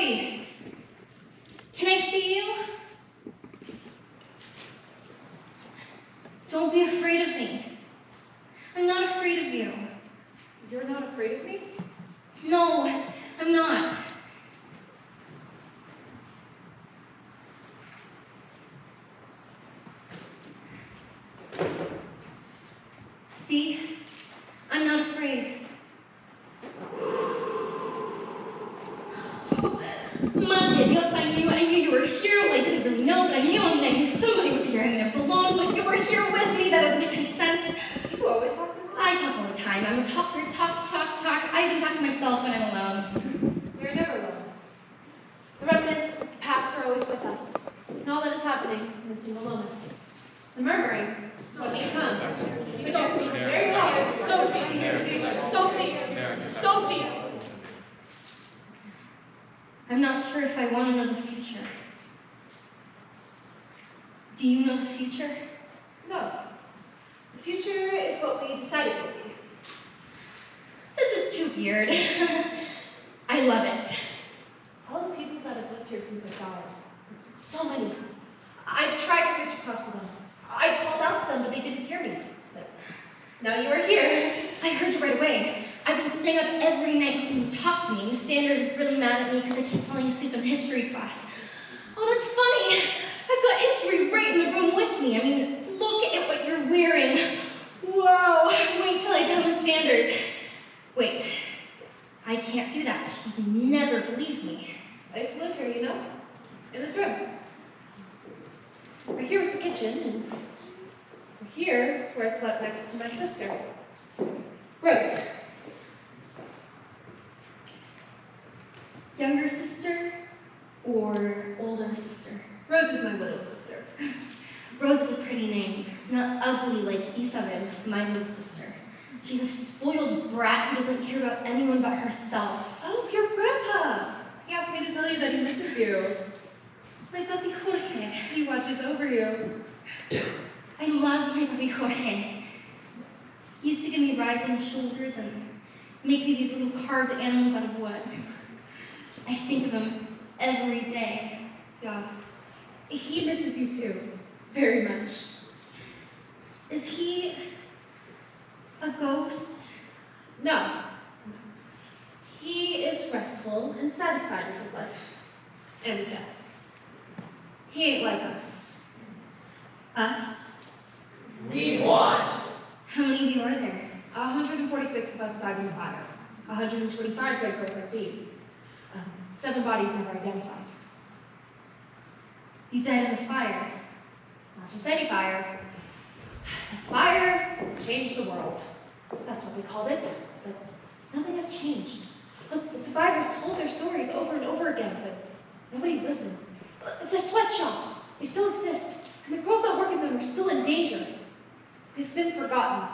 coffee. Can I see you? Don't be afraid of me. I'm not afraid of you. You're not afraid of me? No, I'm not. See? I'm not afraid. Madre Dios, I knew you were here. Well, I didn't really know, but I knew somebody was here. I mean, I was alone, but you were here with me. That doesn't make any sense. Do you always talk this way? I talk all the time. I'm a talker, talk. I even talk to myself when I'm alone. We're never alone. The remnants, the past are always with us. And all that is happening in a single moment. The murmuring is what becomes. Sophie, very hard. Sophie, in the future. Sophie. I'm not sure if I want to know the future. Do you know the future? No. The future is what we decide it will be. This is too weird. I love it. All the people that have lived here since I died. So many. I've tried to reach across to them. I called out to them, but they didn't hear me. But now you are here. I heard you right away. I've been staying up every night hoping you talk to me. Miss Sanders is really mad at me because I keep falling asleep in history class. Oh, that's funny. I've got history right in the room with me. I mean, look at what you're wearing. Whoa. Wait till I tell Miss Sanders. Wait. I can't do that. She'd never believe me. I used to live here, you know? In this room. Right here is the kitchen, and here is where I slept next to my sister, Rose. Younger sister or older sister? Rose is my little sister. Rose is a pretty name, not ugly like Isabel, my little sister. She's a spoiled brat who doesn't care about anyone but herself. Oh, your grandpa! He asked me to tell you that he misses you. My puppy Jorge. He watches over you. I love my puppy Jorge. He used to give me rides on his shoulders and make me these little carved animals out of wood. I think of him every day. Yeah. He misses you too. Very much. Is he a ghost? No. He is restful and satisfied with his life. And his death. He ain't like us. Us? We want. How many of you are there? 146 of us died in the fire. 125 dead birds like me. 7 bodies never identified. You died in the fire. Not just any fire. The fire changed the world. That's what they called it. But nothing has changed. Look, the survivors told their stories over and over again, but nobody listened. The sweatshops, they still exist, and the girls that work in them are still in danger. They've been forgotten.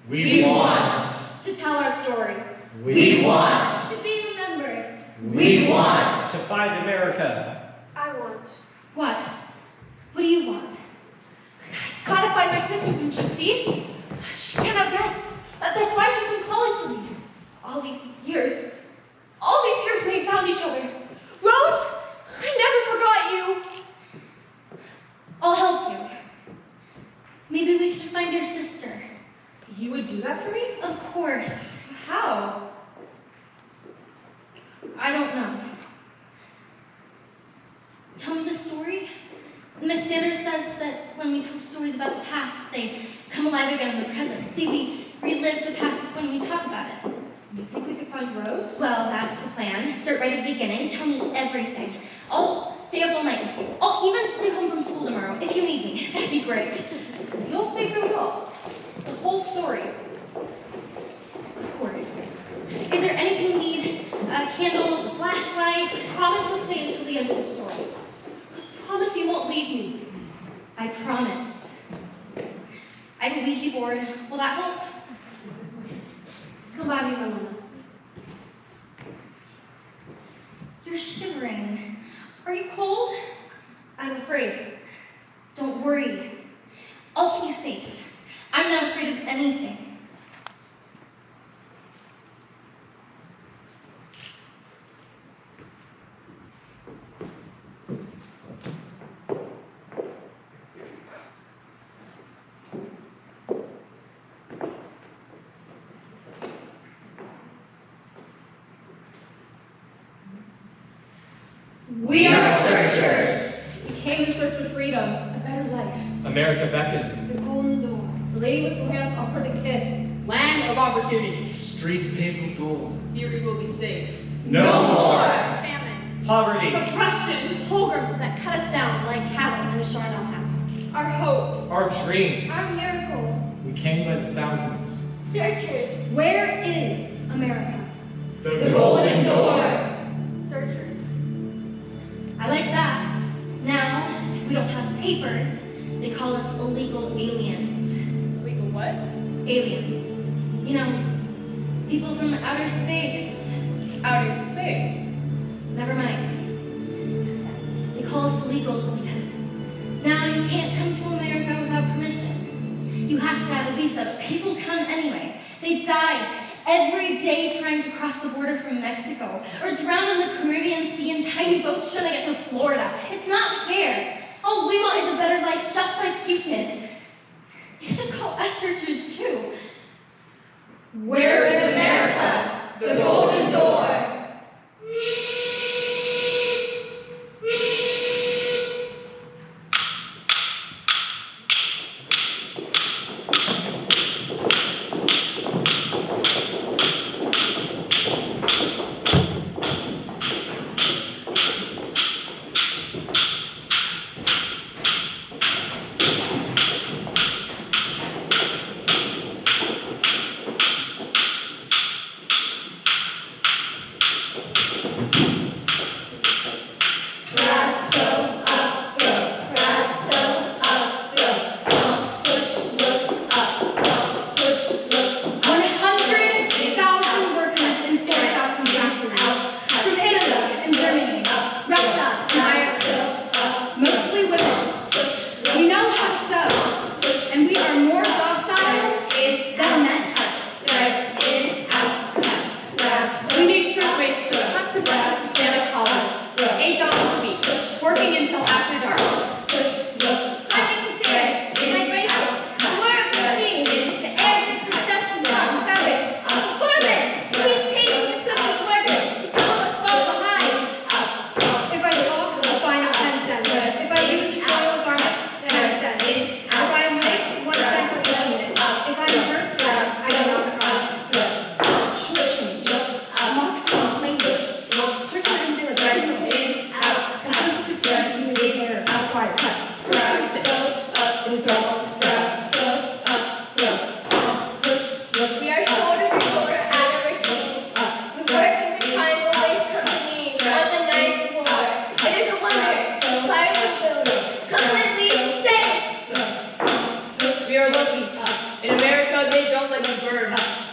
We want to tell our story. We want to be remembered. We want to find America. I want. What? What do you want? Gotta find my sister, didn't you see? She cannot rest. That's why she's been calling for me. All these years we ain't found each other. Rose, I never forgot you. I'll help you. Maybe we can find your sister. You would do that for me? Of course. How? I don't know. Tell me the story. Miss Sanders says that when we tell stories about the past, they come alive again in the present. See, we relive the past when we talk about it. You think we could find Rose? Well, that's the plan. Start right at the beginning. Tell me everything. I'll stay up all night with you. I'll even stay home from school tomorrow if you need me. That'd be great. You'll stay through it all. The whole story. Of course. Is there anything you need? Candles, a flashlight? Promise you'll stay until the the end of the story. Promise you won't leave me. I promise. I have a Ouija board. Will that help? Come by me, my mama. You're shivering. Are you cold? I'm afraid. Don't worry. I'll keep you safe. I'm not afraid of anything. We are searchers. We came in search of freedom. A better life. America beckoned. The golden door. The lady with the lamp offered a kiss. Land of opportunity. Streets paved with gold. Here we will be safe. No more. Famine. Poverty. Oppression. Pilgrims that cut us down like cattle in a charnel house. Our hopes. Our dreams. Our miracle. We came by the thousands. Searchers. Where is America? The golden door. Searchers. I like that. Now, if we don't have papers, they call us illegal aliens. Legal what? Aliens. You know, people from outer space. Outer space. Never mind. They call us illegals because now you can't come to America without permission. You have to have a visa, but people come anyway. They die every day trying to cross the border from Mexico, or drown in the Caribbean Sea in tiny boats trying to get to Florida. It's not fair. All we want is a better life, just like you did. They should call us searchers too. Where is America? The golden door.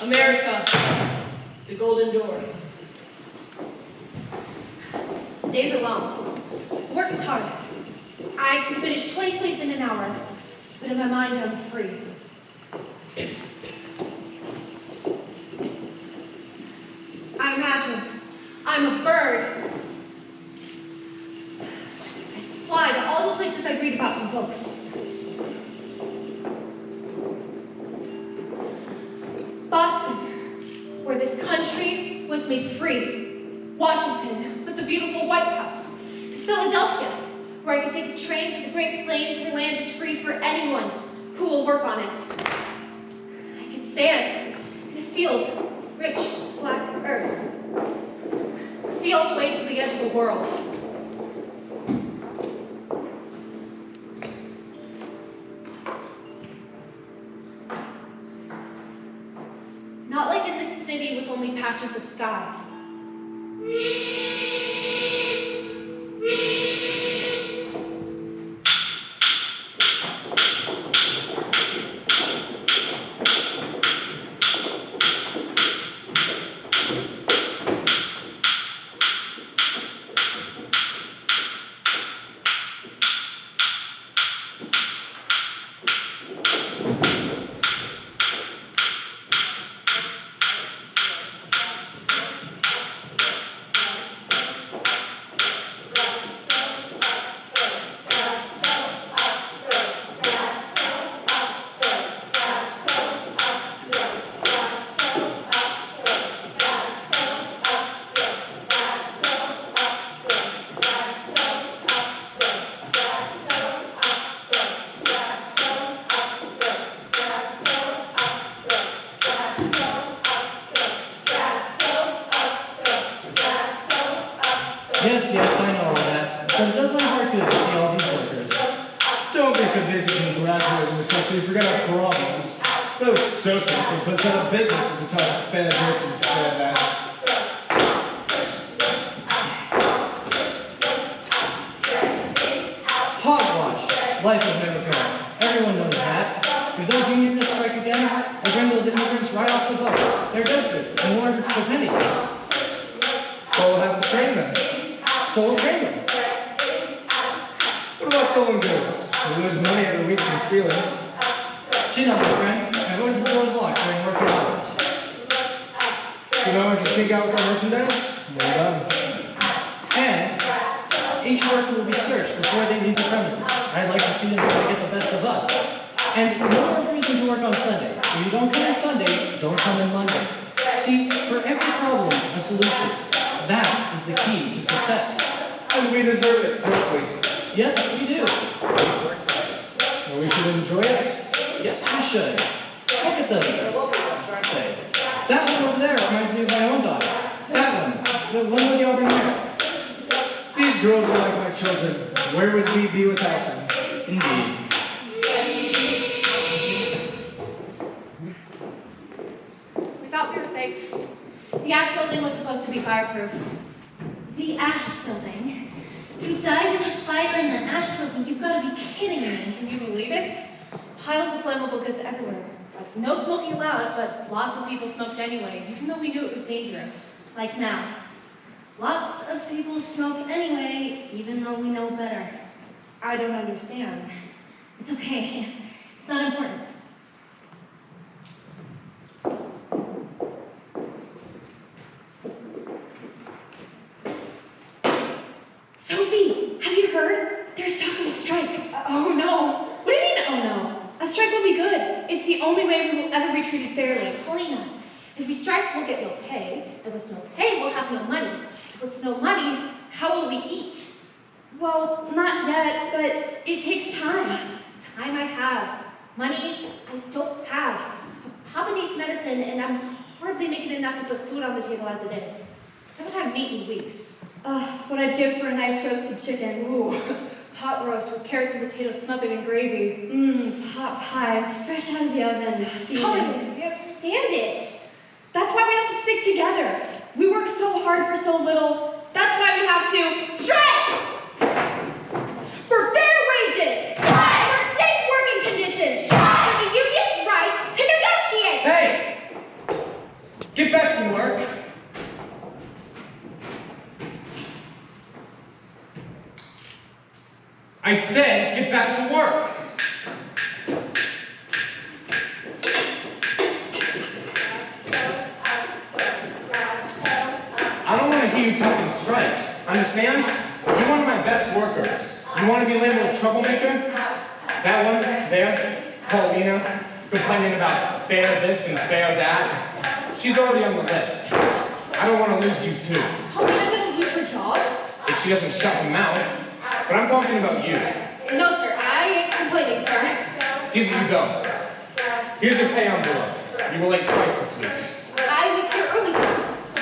America, the golden door. Days are long. Work is hard. I can finish 20 sleeps in an hour, but in my mind I'm free. I imagine I'm a bird. I fly to all the places I read about in books. Boston, where this country was made free. Washington, with the beautiful White House. Philadelphia, where I could take a train to the Great Plains where land is free for anyone who will work on it. I could stand in a field of rich black earth. See all the way to the edge of the world. Not like in this city with only patches of sky. Yes, I know all that. But it does my heart good to see all these workers. Don't be so busy congratulating yourself that you forget our problems. Those socialists will put us out of business if we talk about fair this and fair that. Hogwash! Life is never fair. Everyone knows that. If those unionists strike again, they bring those immigrants right off the boat. They're desperate and want for pennies. Well, we'll have to train them. So we'll train them. What about stolen goods? We lose money every week from stealing. Chin up, my friend. I've ordered the doors locked during working hours. So now we can sneak out with our merchandise? We're done. And each worker will be searched before they leave the premises. I'd like to see them try to get the best of us. And no more refusing to work on Sunday. If you don't come in Sunday, don't come in Monday. See, for every problem, a solution. That is the key to success. And we deserve it, don't we? Yes, we do. And we should enjoy it. Yes, we should. Look at them. That one over there reminds me of my own daughter. That one. The one with the auburn hair. These girls are like my children. Where would we be without them? Indeed. We thought we were safe. The Ash building was supposed to be fireproof. The Ash Building? You died in a fire in the Ash Building? You've got to be kidding me. Can you believe it? Piles of flammable goods everywhere. Like, no smoking allowed, but lots of people smoked anyway, even though we knew it was dangerous. Like now. Lots of people smoke anyway, even though we know better. I don't understand. It's okay. It's not important. Sophie, have you heard? There's talk of a strike. Oh no. What do you mean, oh no? A strike will be good. It's the only way we will ever be treated fairly. Polina, If we strike, we'll get no pay. And with no pay, we'll have no money. With no money, how will we eat? Well, not yet, but it takes time. Time I have. Money I don't have. Papa needs medicine, and I'm hardly making enough to put food on the table as it is. I haven't had meat in weeks. What I'd give for a nice roasted chicken. Ooh, pot roast with carrots and potatoes smothered in gravy. Pot pies, fresh out of the oven. Stop it! I can't stand it. That's why we have to stick together. We work so hard for so little. That's why we have to strike! For fair wages! Strike! For safe working conditions! Strike! For the union's right to negotiate! Hey! Get back to work. I said get back to work. I don't want to hear you talking strike. Understand? You're one of my best workers. You want to be labeled a troublemaker? That one there, Paulina, complaining about fair this and fair that. She's already on the list. I don't want to lose you too. Is Paulina gonna lose her job? If she doesn't shut her mouth. But I'm talking about you. No, sir. I ain't complaining, sir. See that you don't. Here's your pay envelope. You were late twice this week. I was here early, sir.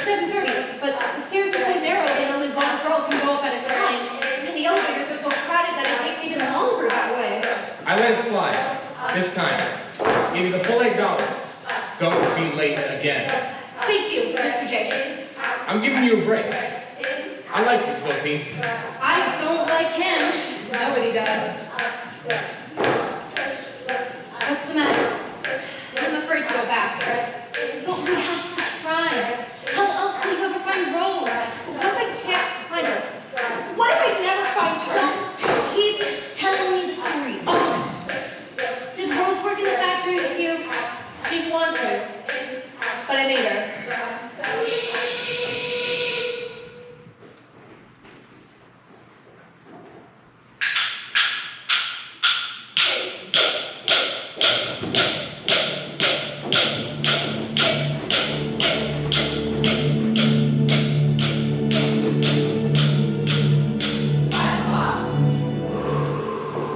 7:30, but the stairs are so narrow and only one girl can go up at a time. And the elevators are so crowded that it takes even longer that way. I let it slide. This time. Give you the full $8. Don't be late again. Thank you, Mr. J. I'm giving you a break. I like you, Sophie. I don't like him. Nobody does. What's the matter? I'm afraid to go back. But we have to try. How else will you ever find Rose? What if I can't find her? What if I never find her? Just keep telling me the story. All of it. Did Rose work in the factory with you? She didn't want to, but I made her.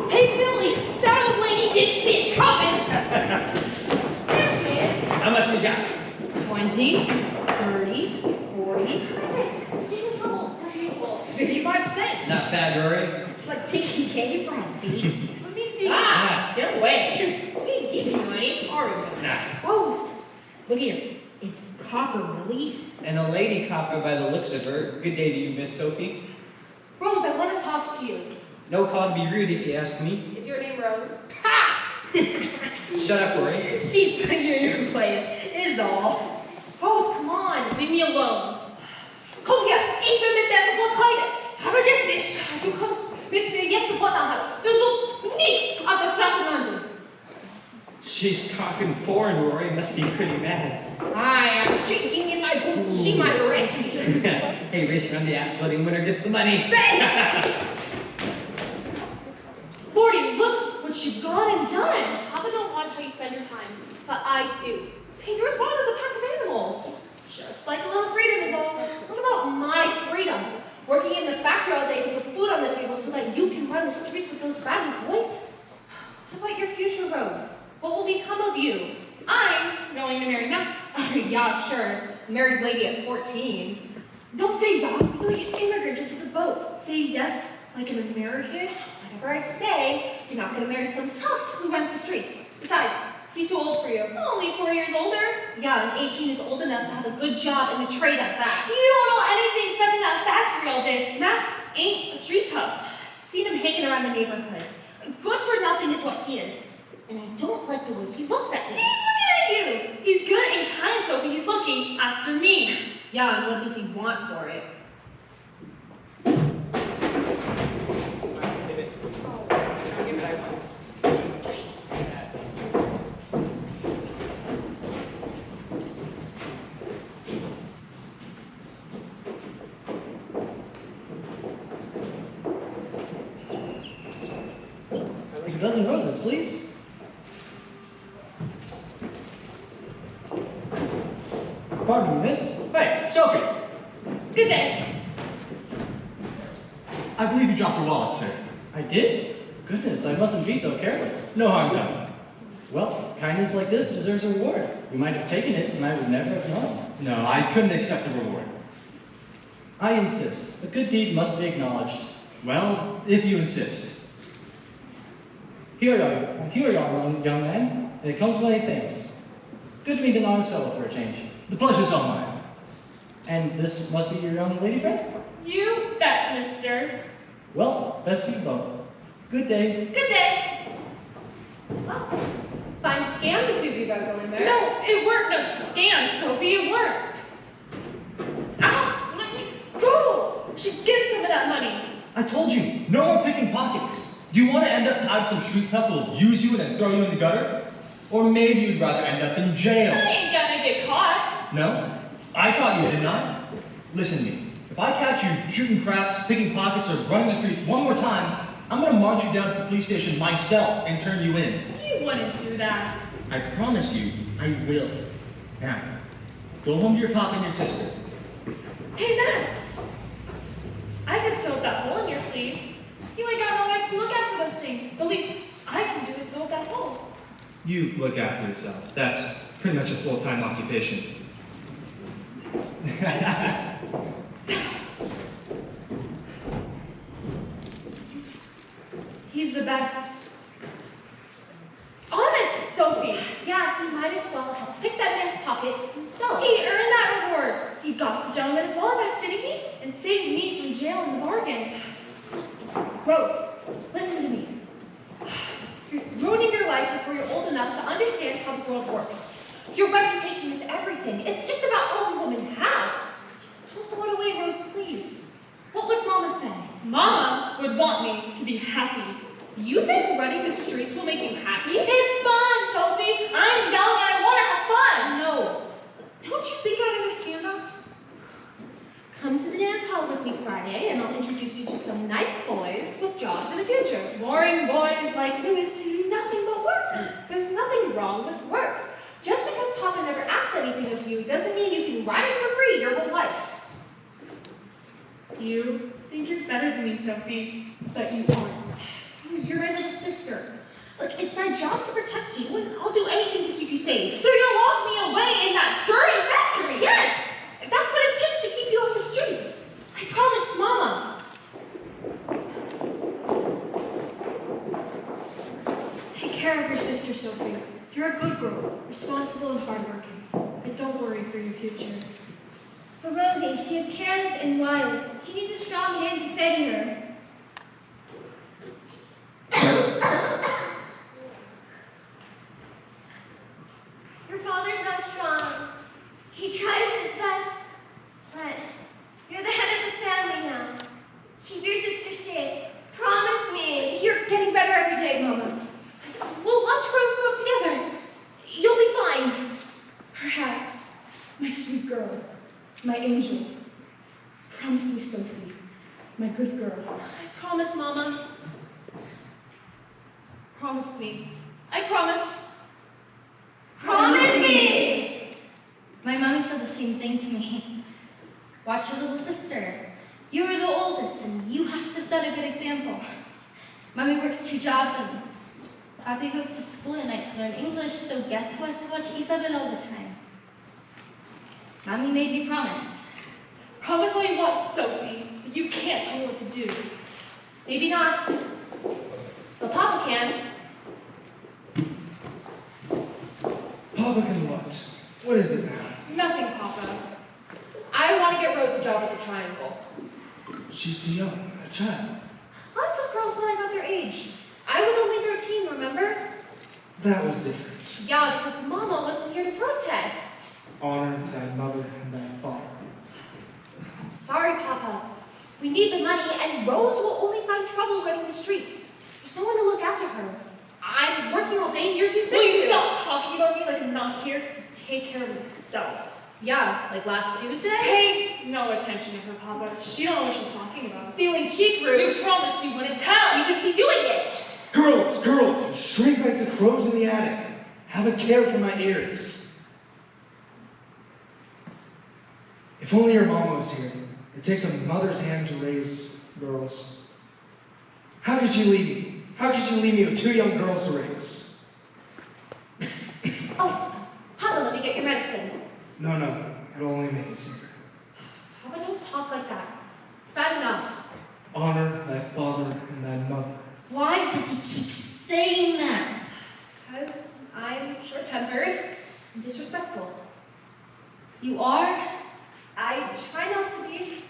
Hey, Billy, that old lady didn't see it coming. There she is. How much we got? 20, 30, 40. What is it? She's in trouble, as usual. Keep 75 cents. Not bad, Rory. It's like taking candy from a baby. Let me see. Ah. Get away. Shoot. We ain't giving you money. Are we? Nah. Rose, look here. It's copper, really? And a lady copper by the looks of her. Good day to you, Miss Sophie. Rose, I want to talk to you. No call to be rude if you ask me. Is your name Rose? Ha! Shut up, Rory. She's putting you in your place, is all. Rose, come on. Leave me alone. Komm her, ich will mit der sofort reden. Aber jetzt nicht. Du kommst mit mir jetzt sofort nach Haus. Du sollst nicht auf der Straße landen. She's talking foreign, Rory. Must be pretty mad. I am shaking in my boots. She might arrest me. Hey, race around the ass-blooding winner gets the money. Lordy, look what you've gone and done. Papa don't watch how you spend your time. But I do. Hey, you're as wild as a pack of animals. Just like a little freedom is all. What about my freedom? Working in the factory all day to put food on the table so that you can run the streets with those rowdy boys? What about your future, Rose? What will become of you? I'm going to marry Max. Yeah, sure. Married lady at 14. Don't say yeah. You sound like an immigrant just at the boat. Say yes, like an American. Whatever I say, you're not going to marry some tough who runs the streets. Besides, he's too old for you. Only 4 years older. Yeah, and 18 is old enough to have a good job in the trade at that. You don't know anything stuck in that factory all day. Max ain't a street tough. I've seen him hanging around the neighborhood. Good for nothing is what he is. And I don't like the way he looks at He's me. looking at you. He's good and kind, Sophie. He's looking after me. Yeah, and what does he want for it? I'd like a dozen roses, please. Pardon me, miss. Hey, Sophie. Good day. I believe you dropped your wallet, sir. I did? Goodness, I mustn't be so careless. No harm done. Well, kindness like this deserves a reward. You might have taken it, and I would never have known. No, I couldn't accept the reward. I insist. A good deed must be acknowledged. Well, if you insist. Here you are, young man, and it comes with many things. Good to meet an honest fellow for a change. The pleasure's all mine. And this must be your young lady friend? You bet, mister. Well, best of you both. Good day. Good day. Well, fine scam the two of you got going there. No, it weren't no scam, Sophie. It weren't. Ow! Let me go. Should get some of that money. I told you, no more picking pockets. Do you want to end up tied to some street tough who'll use you and then throw you in the gutter? Or maybe you'd rather end up in jail? I ain't gonna get caught. No? I caught you, didn't I? Listen to me. If I catch you shooting craps, picking pockets, or running the streets one more time, I'm gonna march you down to the police station myself and turn you in. You wouldn't do that. I promise you, I will. Now, go home to your papa and your sister. Hey, Max. I could sew up that hole in your sleeve. You ain't got no right to look after those things. The least I can do is sew up that hole. You look after yourself. That's pretty much a full-time occupation. He's the best. Honest, Sophie. Yeah, he might as well have picked that man's pocket himself. He earned that reward. He got the gentleman's wallet back, didn't he? And saved me from jail in the bargain. Rose, listen to me. You're ruining your life before you're old enough to understand how the world works. Your reputation is everything. It's just about all the women have. Don't throw it away, Rose, please. What would Mama say? Mama would want me to be happy. You think running the streets will make you happy? It's fun, Sophie. I'm young and I want to have fun. No. Don't you think I understand that? Come to the dance hall with me Friday, and I'll introduce you to some nice boys with jobs in the future. Boring boys like Louis who do nothing but work. There's nothing wrong with work. Just because Papa never asked anything of you doesn't mean you can ride him for free your whole life. You think you're better than me, Sophie, but you aren't. Rose, you're my little sister. Look, it's my job to protect you, and I'll do anything to keep you safe. So you'll lock me away in that dirty factory? Yes! That's what it takes to keep you off the streets. I promised Mama. care of your sister, Sophie. You're a good girl, responsible and hardworking. And don't worry for your future. But Rosie, she is careless and wild. She needs a strong hand to steady her. Your father's not strong. He tries his best, but you're the head of the family now. Keep your sister safe. Promise me. You're getting better every day, Mama. We'll watch Rose grow up together. You'll be fine. Perhaps, my sweet girl, my angel. Promise me, Sophie, my good girl. I promise, Mama. Promise me. I promise. Promise me! My mommy said the same thing to me. Watch your little sister. You are the oldest, and you have to set a good example. Mommy works 2 jobs, and Papi goes to school at night to learn English, so guess who has to watch Isabel all the time? Mommy made me promise. Promise all you want, Sophie, but you can't tell me what to do. Maybe not. But Papa can. Papa can what? What is it now? Nothing, Papa. I want to get Rose a job at the Triangle. She's too young, a child. Lots of girls lie about their age. I was only 13, remember? That was different. Yeah, because Mama wasn't here to protest. Honor thy mother and thy father. Sorry, Papa. We need the money, and Rose will only find trouble running the streets. There's no one to look after her. I'm working all day, and you're too sick Will you to. stop talking about me like I'm not here? Take care of myself. Yeah, like last Tuesday? Pay no attention to her, Papa. She don't know what she's talking about. Stealing cheap You roots. promised you wouldn't tell. You shouldn't be doing it. Girls, girls, you shrink like the crows in the attic. Have a care for my ears. If only your mama was here. It takes a mother's hand to raise girls. How could you leave me? How could you leave me with 2 young girls to raise? Oh, Papa, let me get your medicine. No, it'll only make me sicker. Papa, don't talk like that. It's bad enough. Honor thy father and thy mother. Why does he keep saying that? Because I'm short-tempered and disrespectful. You are? I try not to be,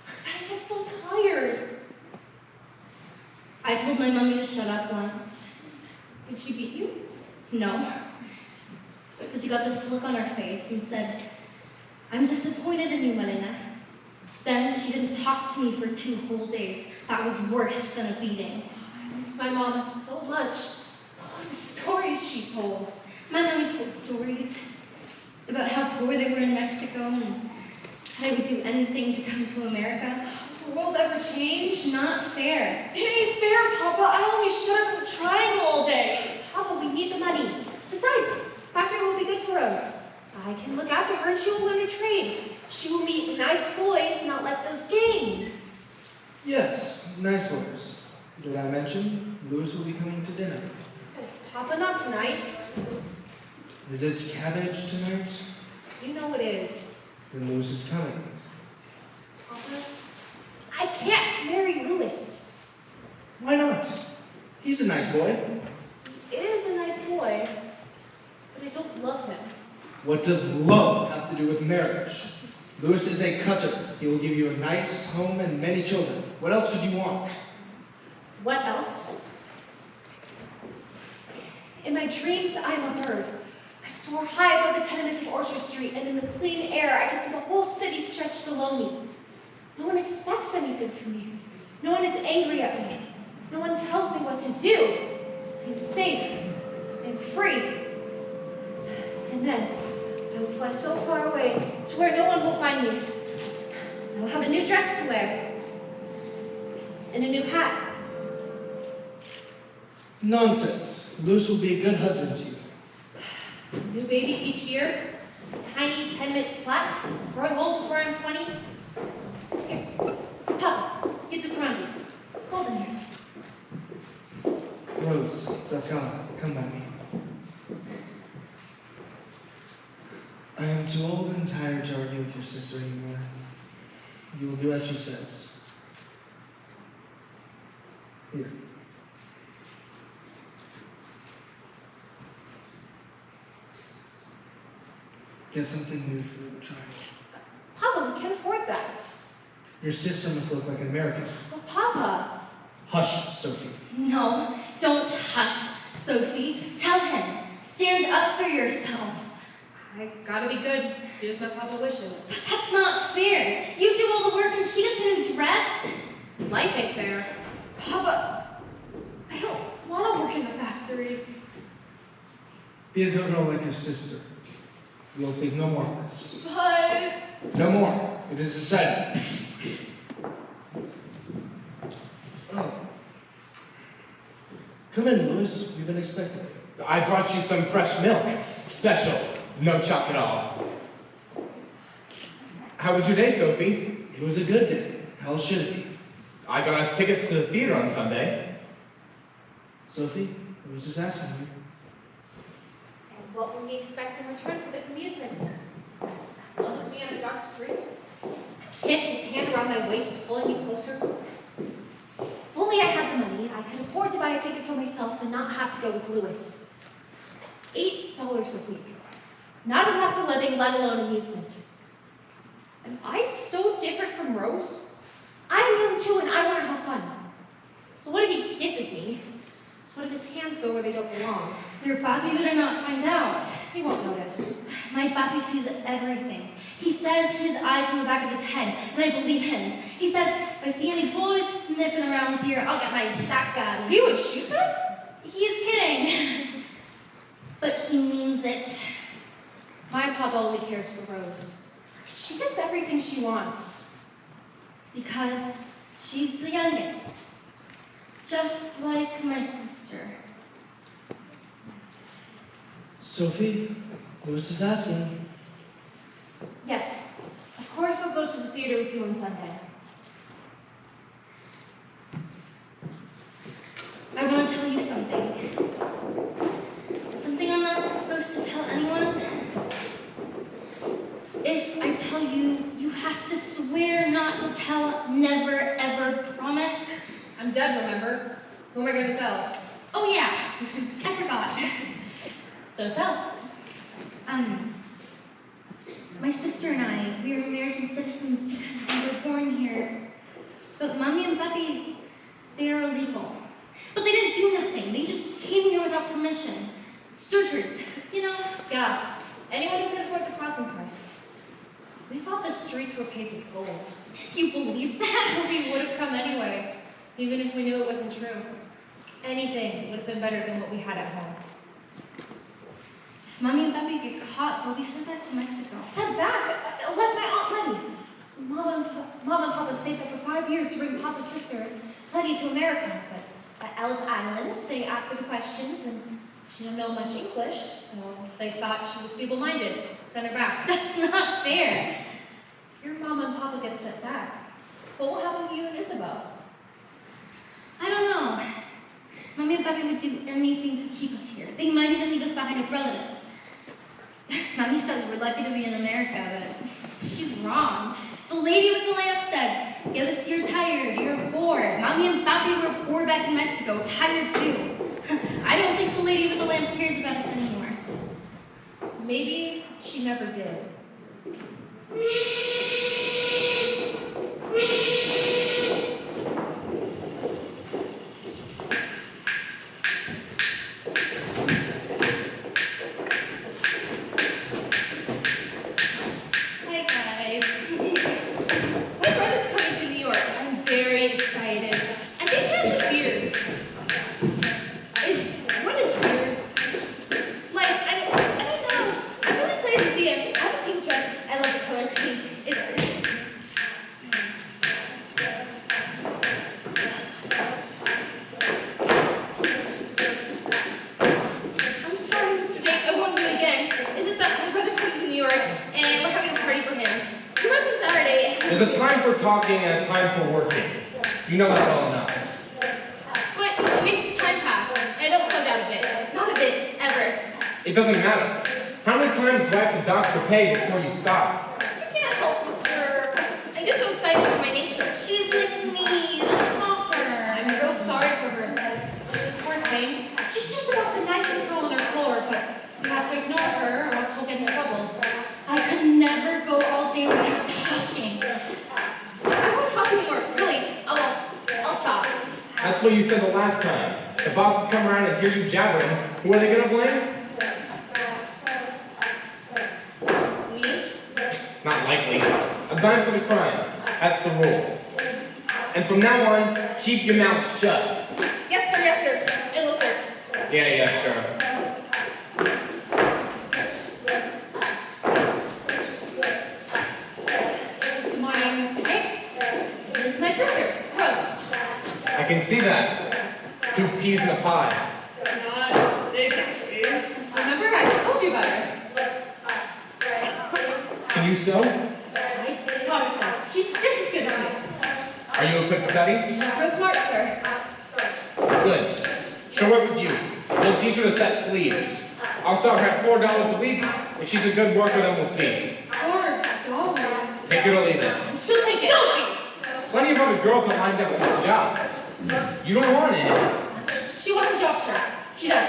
but I get so tired. I told my mommy to shut up once. Did she beat you? No. But she got this look on her face and said, I'm disappointed in you, Marina. Then she didn't talk to me for 2 whole days. That was worse than a beating. I miss my mama so much. Oh, the stories she told. My mommy told stories about how poor they were in Mexico and how they would do anything to come to America. Did the world ever change? It's not fair. It ain't fair, Papa. I only shut up at the Triangle all day. Papa, we need the money. Besides, factory will be good for Rose. I can look after her and she will learn a trade. She will meet nice boys, not like those gangs. Yes, nice words. Did I mention Louis will be coming to dinner? Oh, Papa, not tonight. Is it cabbage tonight? You know it is. Then Louis is coming. Papa, I can't marry Louis. Why not? He's a nice boy. He is a nice boy, but I don't love him. What does love have to do with marriage? Louis is a cutter. He will give you a nice home and many children. What else could you want? What else? In my dreams, I am a bird. I soar high above the tenements of Orchard Street, and in the clean air, I can see the whole city stretched below me. No one expects anything from me. No one is angry at me. No one tells me what to do. I'm safe and free. And then, I will fly so far away to where no one will find me. I will have a new dress to wear. And a new hat. Nonsense. Louis will be a good husband to you. New baby each year, a tiny 10-minute flat, growing old before I'm 20. Here, Papa, keep this around you. It's cold in here. Rose, Zatka, come by me. I am too old and tired to argue with your sister anymore. You will do as she says. Here. Get something new for the child. Papa, we can't afford that. Your sister must look like an American. But Papa, Hush, Sophie. No, don't hush, Sophie. Tell him. Stand up for yourself. I gotta be good. Do as my Papa wishes. But that's not fair. You do all the work and she gets a new dress. Life ain't fair. Papa, I don't want to work in the factory. Be a good girl like your sister. We will speak no more of this. But... No more. It is decided. Oh. Come in, Louis. We've been expecting. I brought you some fresh milk. Special. No chalk at all. How was your day, Sophie? It was a good day. How should it be? I got us tickets to the theater on Sunday. Sophie, I was just asking you. And what will we expect in return for this amusement? Alone with me on a dark street? A kiss, his hand around my waist, pulling me closer? If only I had the money, I could afford to buy a ticket for myself and not have to go with Louis. $8 a week. Not enough for living, let alone amusement. Am I so different from Rose? I'm young too and I want to have fun. So what if he kisses me? So what if his hands go where they don't belong? Your papi better not find out. He won't notice. My papi sees everything. He says he has eyes in the back of his head, and I believe him. He says, if I see any boys sniffing around here, I'll get my shotgun. He would shoot them? He is kidding. But he means it. My papa only cares for Rose. She gets everything she wants. Because she's the youngest. Just like my sister. Sophie, Louis is asking. Yes, of course I'll go to the theater with you on Sunday. I want to tell you something. Something I'm not supposed to tell anyone. If I tell you, you have to swear not to tell, never, ever promise. I'm dead, remember? Who am I going to tell? Oh yeah, I forgot. So tell. My sister and I, we are American citizens because we were born here. But Mommy and Papi, they are illegal. But they didn't do nothing. They just came here without permission. Searchers, you know? Yeah, anyone who can afford the crossing price. We thought the streets were paved with gold. You believe that? We would have come anyway, even if we knew it wasn't true. Anything would have been better than what we had at home. If Mommy and Papi get caught, they'll be sent back to Mexico. Sent back? Like my Aunt Letty. Mom and Papa saved up for 5 years to bring Papa's sister, Letty, to America. But at Ellis Island, they asked her the questions, and she didn't know much English, so they thought she was feeble-minded. Sent her back. That's not fair. Your mom and Papa get sent back. What will happen to you and Isabel? I don't know. Mommy and Papi would do anything to keep us here. They might even leave us behind with relatives. Mommy says we're lucky to be in America, but she's wrong. The lady with the lamp says, give us you're tired, you're poor. Mommy and Papi were poor back in Mexico, tired too. I don't think the lady with the lamp cares about us anymore. Maybe she never did. Hi guys. My brother's coming to New York. I'm very excited. I think he has a beard. What is beard? Like, I don't know. I'm really excited to see him. I have a pink dress. I love the color pink. I'm sorry, Mr. Dick. I won't do it again. It's just that my brother's coming to New York, and we're having a party for him. He runs on Saturday. There's a time for talking and a time for working. You know that well enough. But it makes the time pass, and it'll slow down a bit. Not a bit, ever. It doesn't matter. How many times do I have to dock your pay before you stop? You can't help it, sir. I get so excited to my nature. She's like me, a talker. I'm real sorry for her. Poor thing. She's just about the nicest girl on our floor, but we have to ignore her or else we'll get in trouble. That's what you said the last time. The bosses come around and hear you jabbering. Who are they gonna blame? Me? Not likely. A dime for the crime. That's the rule. And from now on, keep your mouth shut. Yes, sir, yes, sir. I will, sir. Yeah, sure. Good morning, Mr. Jake. This is my sister, Rose. I can see that. 2 peas in a pie. Not exactly. Remember, I told you about her. Can you sew? I taught her so. She's just as good as me. Are you a quick study? She's real smart, sir. Good. She'll work with you. You'll teach her to set sleeves. I'll start her at $4 a week. If she's a good worker, then we'll see. $4. Take it or leave it. She'll take it. Plenty of other girls are lined up for this job. You don't want it. She wants a job, sir. She does.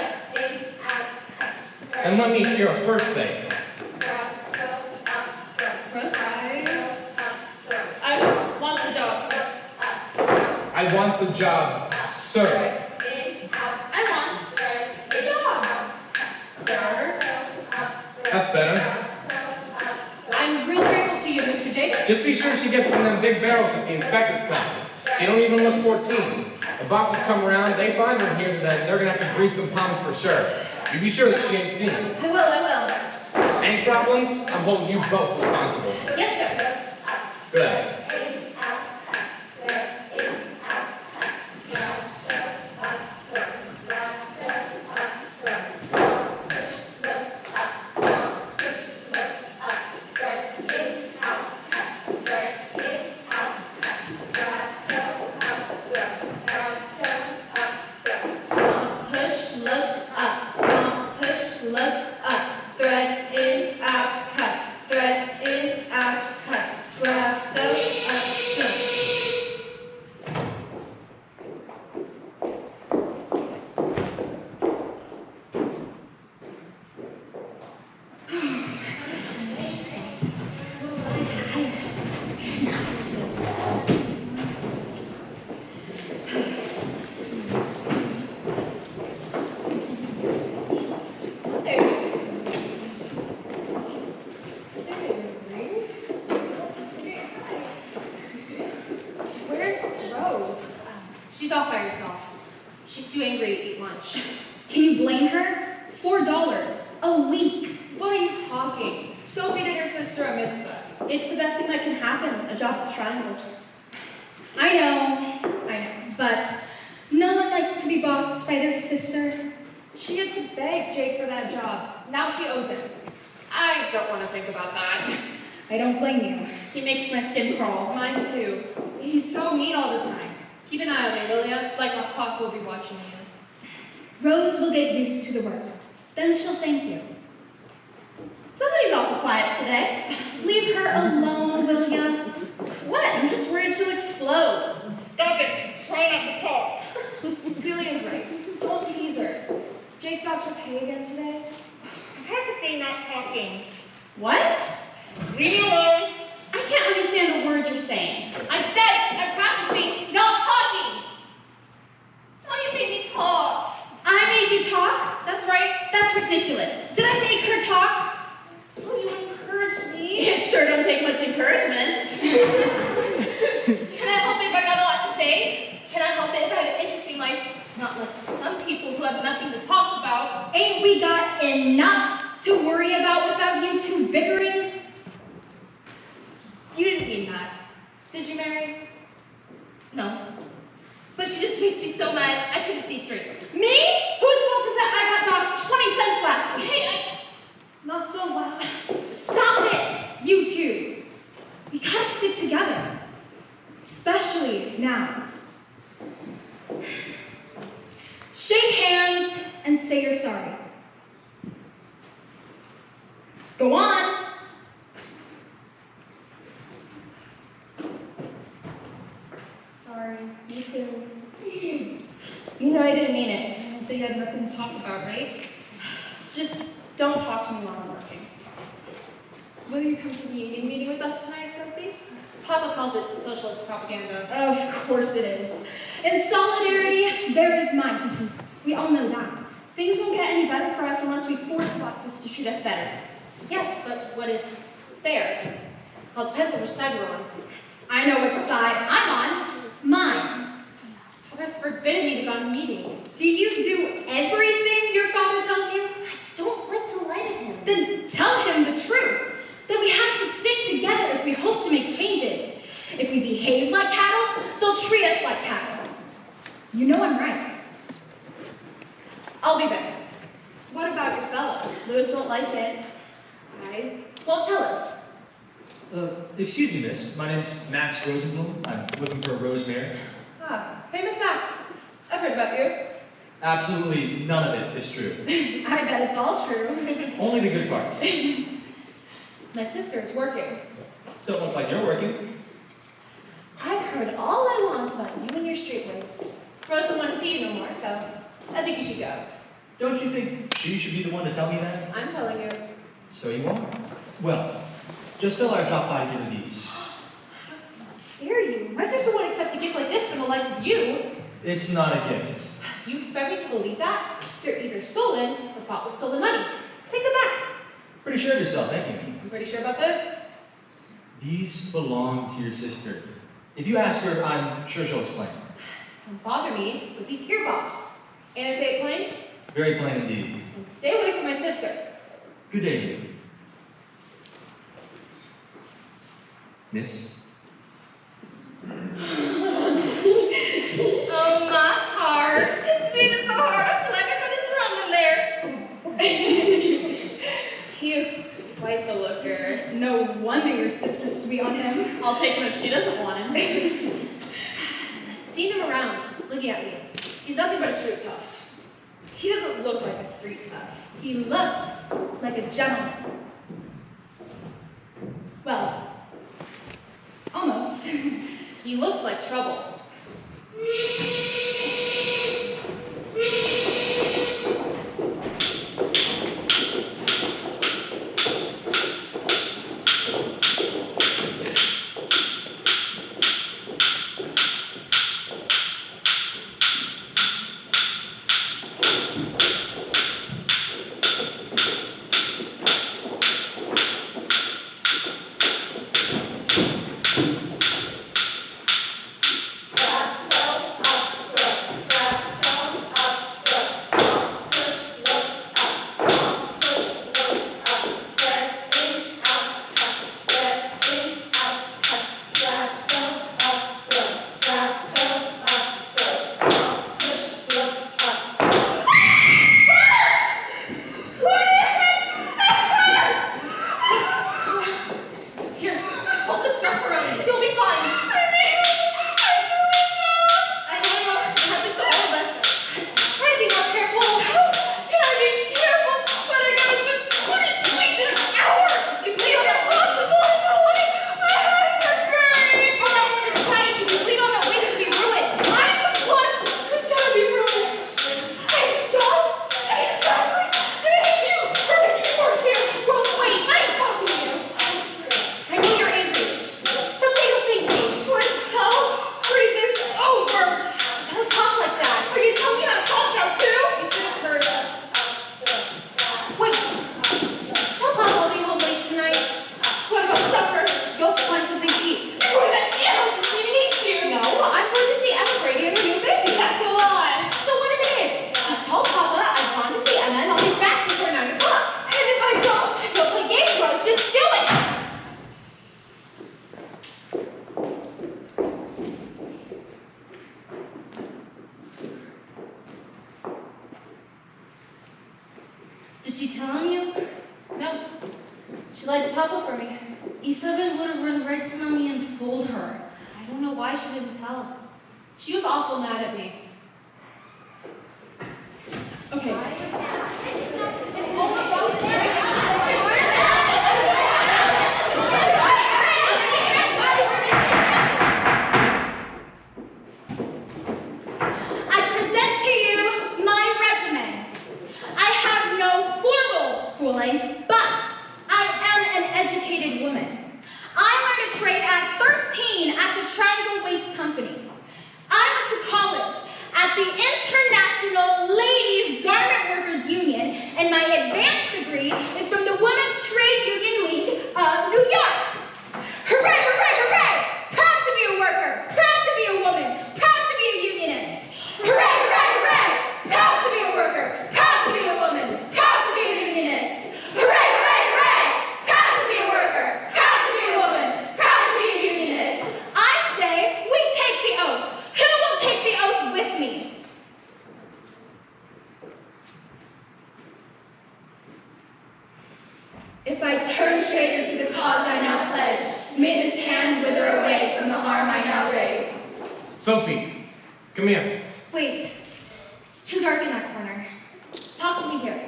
Then let me hear her say it. Rose? I want the job. I want the job, sir. I want the job. Sir? That's better. I'm real grateful to you, Mr. Jake. Just be sure she gets from them big barrels that the inspectors come. She don't even look 14. The bosses come around, they find her here, then they're gonna have to grease some palms for sure. You be sure that she ain't seen it. I will. Any problems? I'm holding you both responsible. Yes, sir. Good. Push, look up. Push, look up. Thread in, out, cut. Thread in, out, cut. Grab, sew, up, sew. Where's Rose? She's off by herself. She's too angry to eat lunch. Can you blame her? $4 a week. What are you talking? Sophie did her sister a mitzvah. It's the best thing that can happen. A job at Triangle. I know, but no one likes to be bossed by their sister. She had to beg Jake for that job. Now she owes him. I don't want to think about that. I don't blame you. He makes my skin crawl. Mine too. He's so mean all the time. Keep an eye on me, will ya? Like a hawk will be watching you. Rose will get used to the work. Then she'll thank you. Somebody's awful quiet today. Leave her alone, will ya? What? I'm just worried she'll explode. Stop it. Try not to talk. Celia's right. Don't tease her. Jake dropped her pay again today. I have to say not talking. What? Leave me alone. I can't understand a word you're saying. I said I'm practicing not talking. Oh, you made me talk. I made you talk? That's right. That's ridiculous. Did I make her talk? Oh, you encouraged me. It sure don't take much encouragement. Can I help it if I got a lot to say? Can I help it if I have an interesting life? Not like some people who have nothing to talk about. Ain't we got enough to worry about without you two bickering? You didn't mean that. Did you, Mary? No. But she just makes me so mad, I couldn't see straight. Me? Whose fault is that I got docked 20 cents last week? Hey, not so loud. Stop it, you two. We gotta stick together. Especially now. Shake hands and say you're sorry. Go on. Sorry. Me too. You know I didn't mean it. I said you had nothing to talk about, right? Just don't talk to me while I'm working. Will you come to the union meeting with us tonight, Sophie? Papa calls it socialist propaganda. Of course it is. In solidarity say there is might. We all know that. Things won't get any better for us unless we force the bosses to treat us better. Yes, but what is fair? Well, it depends on which side you're on. I know which side I'm on. Mine. Father's forbidden me to go to meetings. Do you do everything your father tells you? I don't like to lie to him. Then tell him the truth. That we have to stick together if we hope to make changes. If we behave like cattle, they'll treat us like cattle. You know I'm right. I'll be back. What about your fellow? Louis won't like it. I won't tell him. Excuse me, miss. My name's Max Rosenblum. I'm looking for a Rosemary. Ah, famous Max. I've heard about you. Absolutely none of it is true. I bet it's all true. Only the good parts. My sister is working. Don't look like you're working. I've heard all I want about you and your streetways. Rose don't want to see you no more, so I think you should go. Don't you think she should be the one to tell me that? I'm telling you. So you are? Well, just tell her I dropped by to give her these. Dare you? My sister won't accept a gift like this from the likes of you. It's not a gift. You expect me to believe that? They're either stolen or bought with stolen money. Take them back. Pretty sure of yourself, ain't you? I'm pretty sure about this. These belong to your sister. If you ask her, I'm sure she'll explain. Don't bother me with these earbops. And I say it plain? Very plain indeed. And stay away from my sister. Good day to you. Miss? Oh, my heart. It's beating so hard, I feel like I got a drum in there. He is quite the looker. No wonder your sister's sweet on him. I'll take him if she doesn't want him. Seen him around, looking at me. He's nothing but a street tough. He doesn't look like a street tough. He looks like a gentleman. Well, almost. He looks like trouble. Did she tell you? No. She lied to Papa for me. Isabel would have run right to Mommy and told her. I don't know why she didn't tell. She was awful mad at me. Okay. I present to you my resume. I have no formal schooling, but I am an educated woman. I learned a trade at 13 at the Triangle Waste Company. I went to college at the If I turn traitor to the cause I now pledge, may this hand wither away from the arm I now raise. Sophie, come here. Wait, it's too dark in that corner. Talk to me here.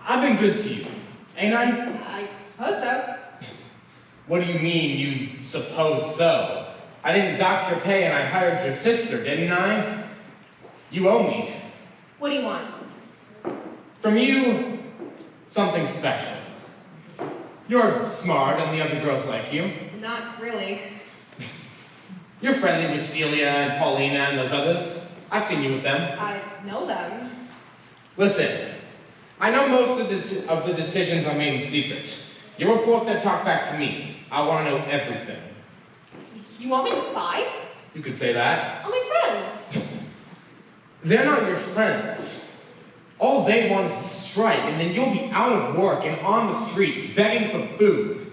I've been good to you, ain't I? I suppose so. What do you mean, you suppose so? I didn't dock your pay and I hired your sister, didn't I? You owe me. What do you want? From you, something special. You're smart and the other girls like you. Not really. You're friendly with Celia and Paulina and those others. I've seen you with them. I know them. Listen, I know most of the decisions are made in secret. You report that talk back to me. I want to know everything. You want me to spy? You could say that. On my friends. They're not your friends. All they want is to strike, and then you'll be out of work and on the streets begging for food.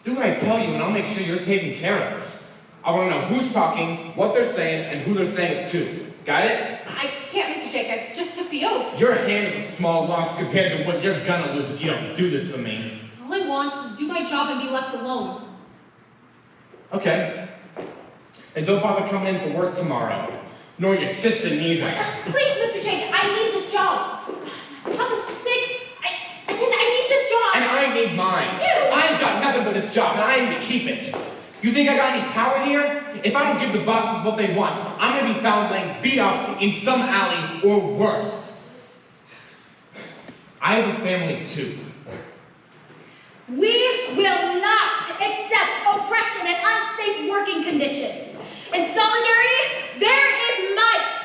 Do what I tell you, and I'll make sure you're taken care of. I want to know who's talking, what they're saying, and who they're saying it to. Got it? I can't, Mr. Jake. I just took the oath. Your hand is a small loss compared to what you're gonna lose if you don't do this for me. All I want is to do my job and be left alone. Okay. And don't bother coming in for work tomorrow. Nor your sister neither. Please, Mr. Jake, I need this job. Papa's sick. I need this job. And I need mine. I ain't got nothing but this job, and I aim to keep it. You think I got any power here? If I don't give the bosses what they want, I'm gonna be found laying beat up in some alley or worse. I have a family too. We will not accept oppression and unsafe working conditions. In solidarity, there is might.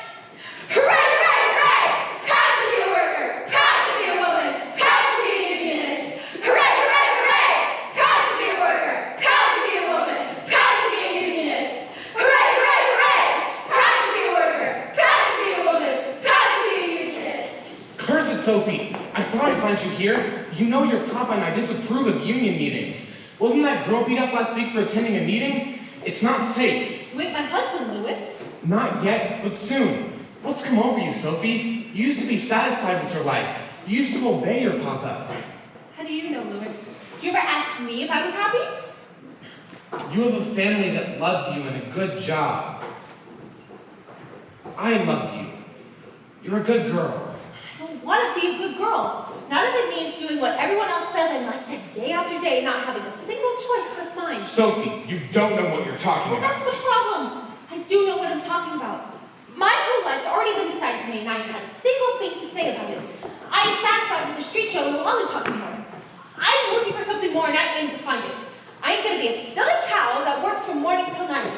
Hooray, hooray, hooray! Proud to be a worker, proud to be a woman, proud to be a unionist. Hooray, hooray, hooray! Proud to be a worker, proud to be a woman, proud to be a unionist. Hooray, hooray, hooray! Proud to be a worker, proud to be a woman, proud to be a unionist. Curse it, Sophie. I thought I'd find you here. You know your papa and I disapprove of union meetings. Wasn't that girl beat up last week for attending a meeting? It's not safe. Wait, my husband, Louis. Not yet, but soon. What's come over you, Sophie? You used to be satisfied with your life. You used to obey your papa. How do you know, Louis? Do you ever ask me if I was happy? You have a family that loves you and a good job. I love you. You're a good girl. I don't want to be a good girl. None of it means doing what everyone else says I must day after day, not having a single choice that's mine. Sophie, you don't know what you're talking Well, about. that's the problem. I do know what I'm talking about. My whole life's already been decided for me, and I ain't had a single thing to say about it. I ain't satisfied with the street show and the lollipop anymore. I'm looking for something more, and I aim to find it. I ain't gonna be a silly cow that works from morning till night.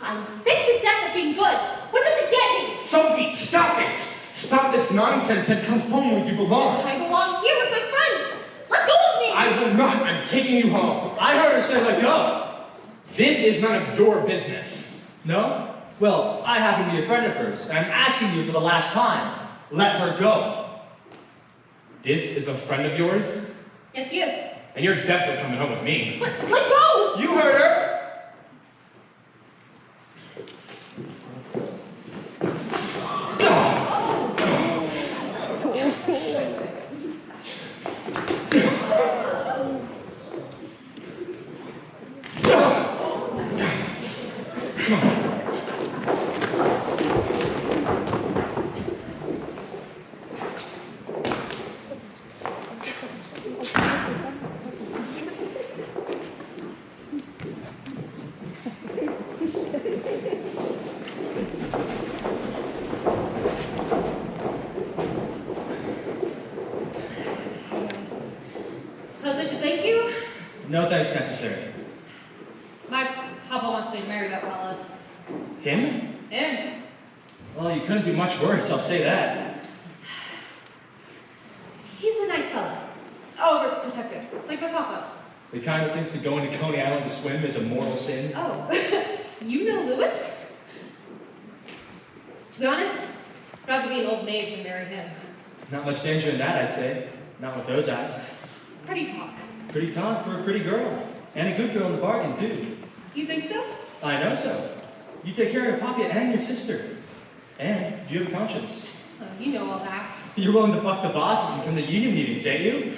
I'm sick to death of being good. What does it get me? Sophie, stop it! Stop this nonsense and come home where you belong. I belong here with my friends. Let go of me! I will not. I'm taking you home. I heard her say let go. This is none of your business. No? Well, I happen to be a friend of hers, and I'm asking you for the last time. Let her go. This is a friend of yours? Yes, he is. And you're definitely coming home with me. Let go! You heard her. Suppose I should thank you? No thanks necessary. My papa wants me to marry that fella. Him? Him. Well, you couldn't do much worse, I'll say that. He's a nice fella. Overprotective, like my papa. The kind that thinks that going to Coney Island to swim is a mortal sin. Oh, you know Louis? To be honest, I'd rather be an old maid than marry him. Not much danger in that, I'd say. Not with those eyes. It's pretty talk. Pretty talk for a pretty girl. And a good girl in the bargain, too. You think so? I know so. You take care of your papa and your sister. And you have a conscience. Oh, you know all that. You're willing to buck the bosses and come to union meetings, ain't you?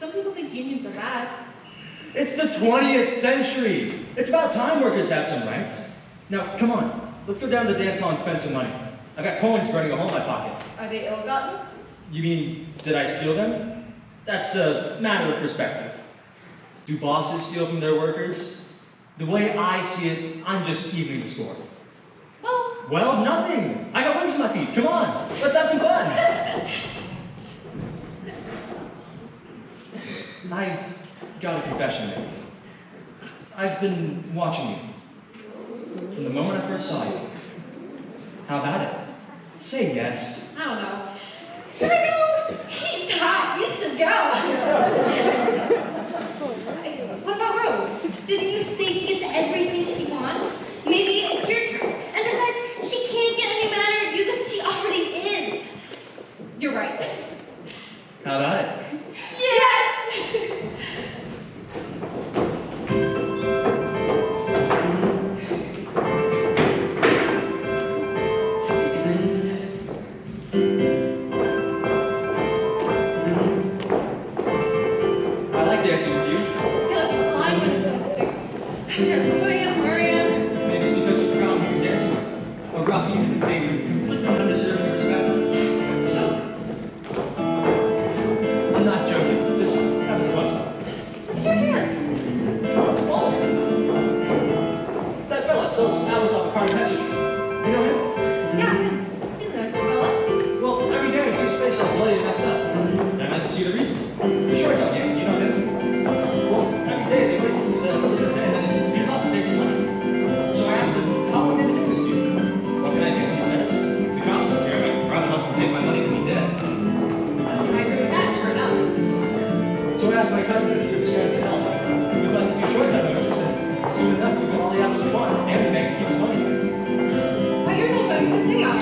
Some people think unions are bad. It's the 20th century. It's about time workers had some rights. Now, come on. Let's go down to the dance hall and spend some money. I've got coins burning a hole in my pocket. Are they ill-gotten? You mean, did I steal them? That's a matter of perspective. Do bosses steal from their workers? The way I see it, I'm just evening the score. Well, nothing. I got wings in my feet. Come on, let's have some fun. I've got a confession to make. I've been watching you from the moment I first saw you. How about it? Say yes. I don't know. Should I go? He's hot. You should go. What about Rose? Didn't you say she gets everything she wants? Maybe it's your turn. And besides, she can't get any madder at you than she already is. You're right. How about it? Yes! I like dancing with you. I feel like I'm flying when I'm dancing. Where I am. Maybe it's because you forgot who you're dancing with. A rough unit, maybe completely undeserving of respect. I'm not joking. Just have some fun. Look at your hand. It's swollen. That fella sells apples off the car in Texas. You know him? Yeah, he's a nice little fella. Well, every day I see his face all bloody and messed up. And I can see the reason. The short top gang, you know him? Well, every day they wait till the end of the day and then beat him up and take his money. So I asked him, how long have you been doing this to you? What can I do? And he says, the cops don't care. I'd rather help him take my money than he did. I agree with that, sure enough. So I asked my cousin if he was trying to help. We bust a few short time notices and soon enough we got all the apples we want and the bank to keep his money. But you're no better than they are.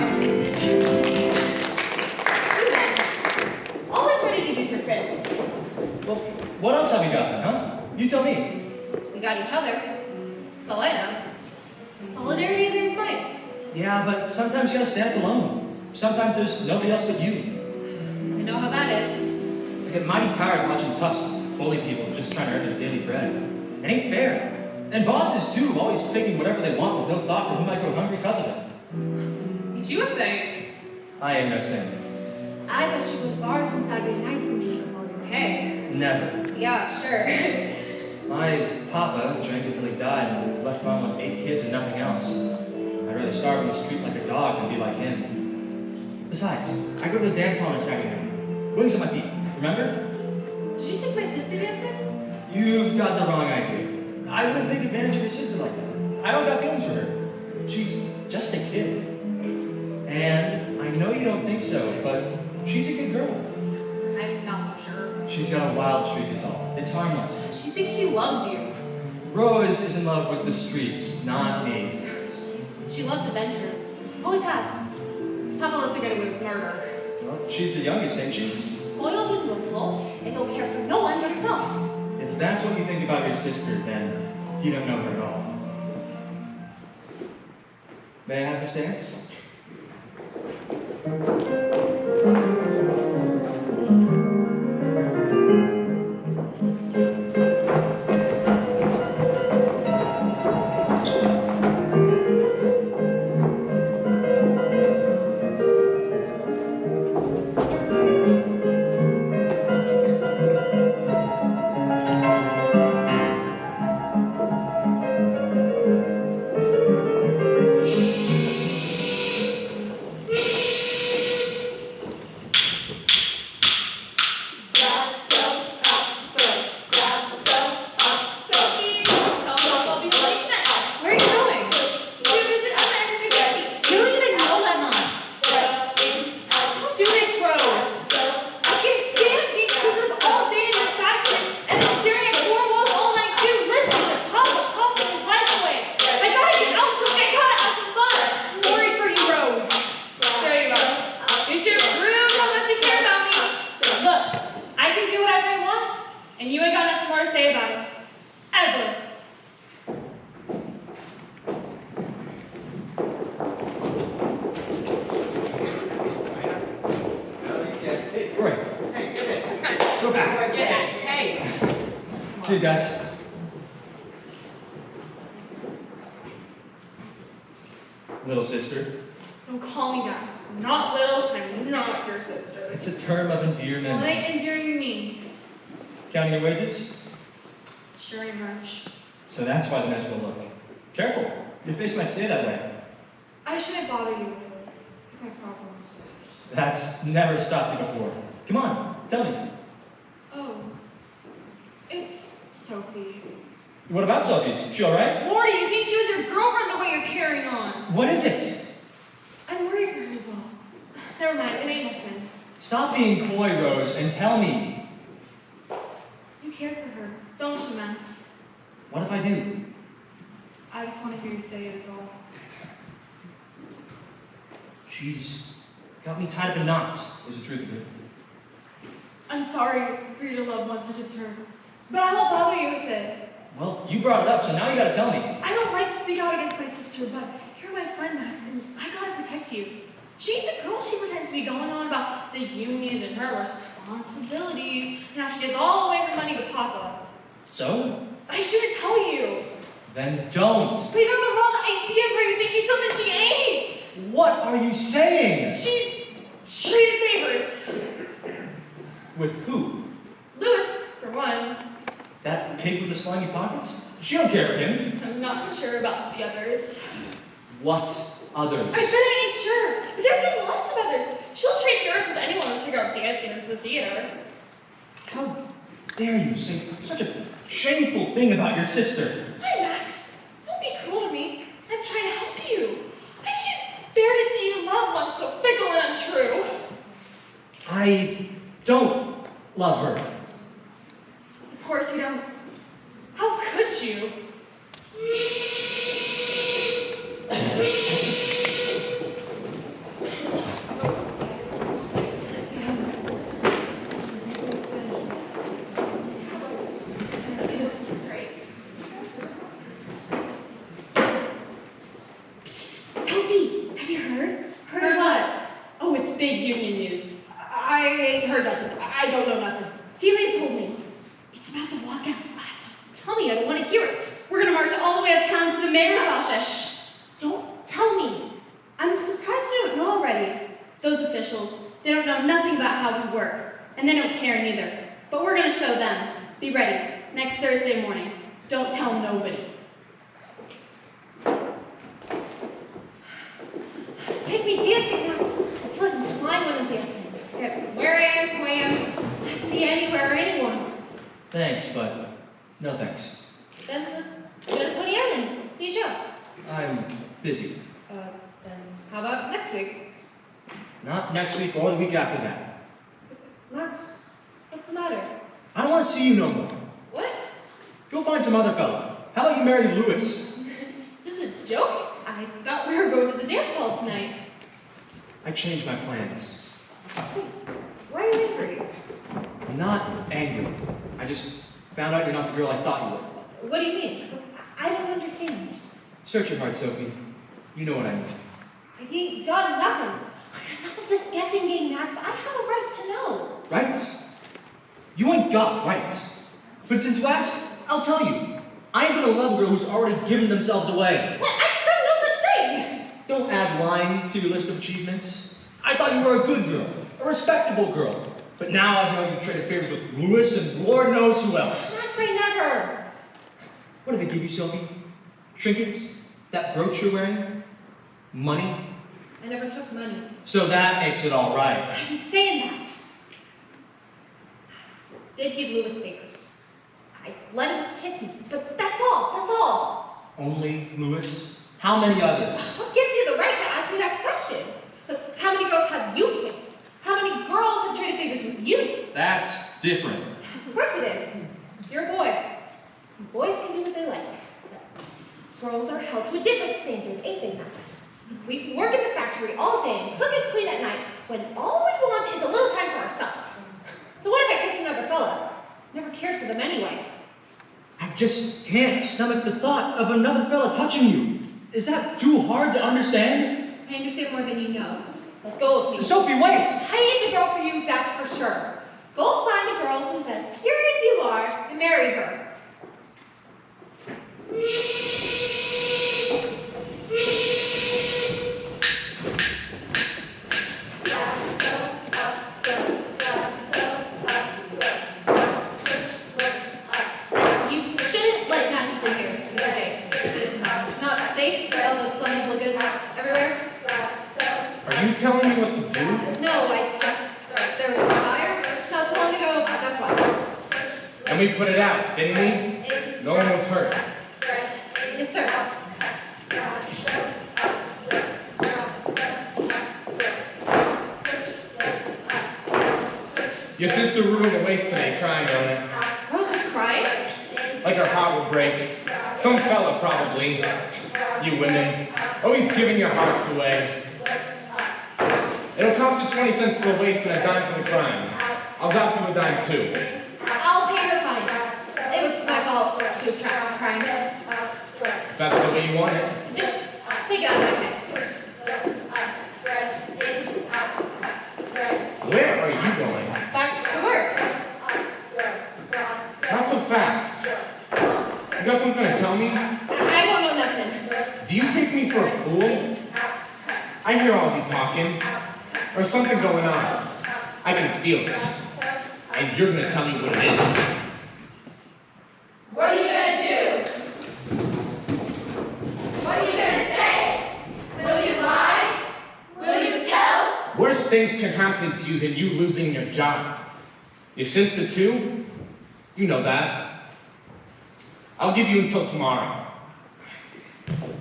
You men, always ready to use your fists. Well, what else have we got then, huh? You tell me. We got each other. That's all I know. Solidarity, there's right. Yeah, but sometimes you gotta stand alone. Sometimes there's nobody else but you. I know how that is. I get mighty tired watching toughs bully people just trying to earn their daily bread. It ain't fair. And bosses too, always taking whatever they want with no thought for who might grow hungry because of it. Ain't you a saint? I am no saint. I bet you go to bars on Saturday nights and meet them all your hay. Never. Yeah, sure. My papa drank until he died and left mom with 8 kids and nothing else. I'd rather starve on the street like a dog than be like him. Besides, I go to the dance hall on a Saturday night. Wings on my feet, remember? Did you take my sister dancing? You've got the wrong idea. I wouldn't take advantage of your sister like that. I don't got feelings for her. She's just a kid. And I know you don't think so, but she's a good girl. I'm not so sure. She's got a wild streak is all. It's harmless. She thinks she loves you. Rose is in love with the streets, not me. She loves adventure. Always has. Papa lets her get away with murder. Well, she's the youngest, ain't she? She's spoiled and willful and don't care for no one but herself. If that's what you think about your sister, then you don't know her at all. May I have this dance? See you guys. Little sister. Don't call me that. I'm not little, and I'm not your sister. It's a term of endearment. What endearing mean? Counting your wages? Sure ain't much. So that's why the mess will look. Careful. Your face might stay that way. I shouldn't bother you with my problems. That's never stopped you before. Come on, tell me. Oh. It's Sophie. What about Sophie? Is she alright? Morty, you think she was your girlfriend the way you're carrying on? What is it? I'm worried for her is all. Never mind, it ain't nothing. Stop being coy, Rose, and tell me. You care for her, don't you, Max? What if I do? I just want to hear you say it is all. She's got me tied up in knots, is the truth of it. I'm sorry for your loved ones I just heard, but I won't bother you with it. Well, you brought it up, so now you gotta tell me. I don't like to speak out against my sister, but you're my friend, Max, and I gotta protect you. She ain't the girl she pretends to be going on about the unions and her responsibilities, and how she gives all away her money to Papa. So? I shouldn't tell you. Then don't. But you got the wrong idea of her. You think she's something she ain't. What are you saying? She's traded favors. With who? Lewis, for one. That pig with the slimy pockets? She don't care for him. I'm not sure about the others. What others? I said I ain't sure, because there's been lots of others. She'll trade favors with anyone who'll figure out dancing or the theater. How dare you say such a shameful thing about your sister? Hi, Max. Don't be cruel to me. I'm trying to help you. I can't bear to see you love one so fickle and untrue. I don't love her. Of course you don't. How could you? Sophie, have you heard? Heard what? Oh, it's big union news. I ain't heard nothing. I don't know nothing. Celia told me. It's about the walkout. Tell me, I don't want to hear it. We're gonna march all the way uptown to the mayor's office. Don't tell me. I'm surprised you don't know already. Those officials, they don't know nothing about how we work. And they don't care neither. But we're gonna show them. Be ready. Next Thursday morning. Don't tell nobody. Take me dancing, Max. I feel like I'm flying when I'm dancing. Okay, where I am, who I am, I can be anywhere or anyone. Thanks, but no thanks. Then let's go to Coney Island. See a show. I'm busy. Then how about next week? Not next week or the week after that. Max, what's the matter? I don't want to see you no more. What? Go find some other fella. How about you marry Lewis? Is this a joke? I thought we were going to the dance hall tonight. I changed my plans. Why are you angry? I'm not angry. I just found out you're not the girl I thought you were. What do you mean? I don't understand. Search your heart, Sophie. You know what I mean. I ain't done nothing. Enough of this guessing game, Max. I have a right to know. Rights? You ain't got rights. But since you asked, I'll tell you. I ain't gonna love a girl who's already given themselves away. What? I've done no such thing. Don't add lying to your list of achievements. I thought you were a good girl, a respectable girl. But now I know you traded favors with Lewis and Lord knows who else. Max, I never. What did they give you, Sophie? Trinkets? That brooch you're wearing? Money? I never took money. So that makes it all right. I ain't saying that. Did give Lewis favors. I let him kiss me, but that's all. That's all. Only Lewis? How many others? What gives you the right to ask me that question? But how many girls have you kissed? How many girls have traded favors with you? That's different. Of course it is. You're a boy. Boys can do what they like. Girls are held to a different standard, ain't they, Max? We can work in the factory all day and cook and clean at night when all we want is a little time for ourselves. So what if I kissed another fella? Never cared for them anyway. I just can't stomach the thought of another fella touching you. Is that too hard to understand? I understand more than you know. Let go of me. Sophie, wait! I ain't the girl for you, that's for sure. Go find a girl who's as pure as you are and marry her. You shouldn't light matches in here, Mr. J. It's not safe. All the flammable goods everywhere. Are you telling me what to do? No, there was a fire not too long ago. That's why. And we put it out, didn't we? No one was hurt. Yes, sir. Your sister ruined the waste today, crying on it. Rose was crying. Like her heart will break. Some fella, probably. You women. Always giving your hearts away. It'll cost you 20 cents for a waste and a dime for the crime. I'll drop you a dime, too. I'll pay her fine. It was my fault. She was crying. If that's the way you want it. Just take it out of my pay. Where are you going? Back to work. Not so fast. You got something to tell me? I don't know nothing. Do you take me for a fool? I hear all of you talking. There's something going on. I can feel it. And you're gonna tell me what it is. What are you gonna do? What are you gonna say? Will you lie? Will you tell? Worse things can happen to you than you losing your job. Your sister too? You know that. I'll give you until tomorrow.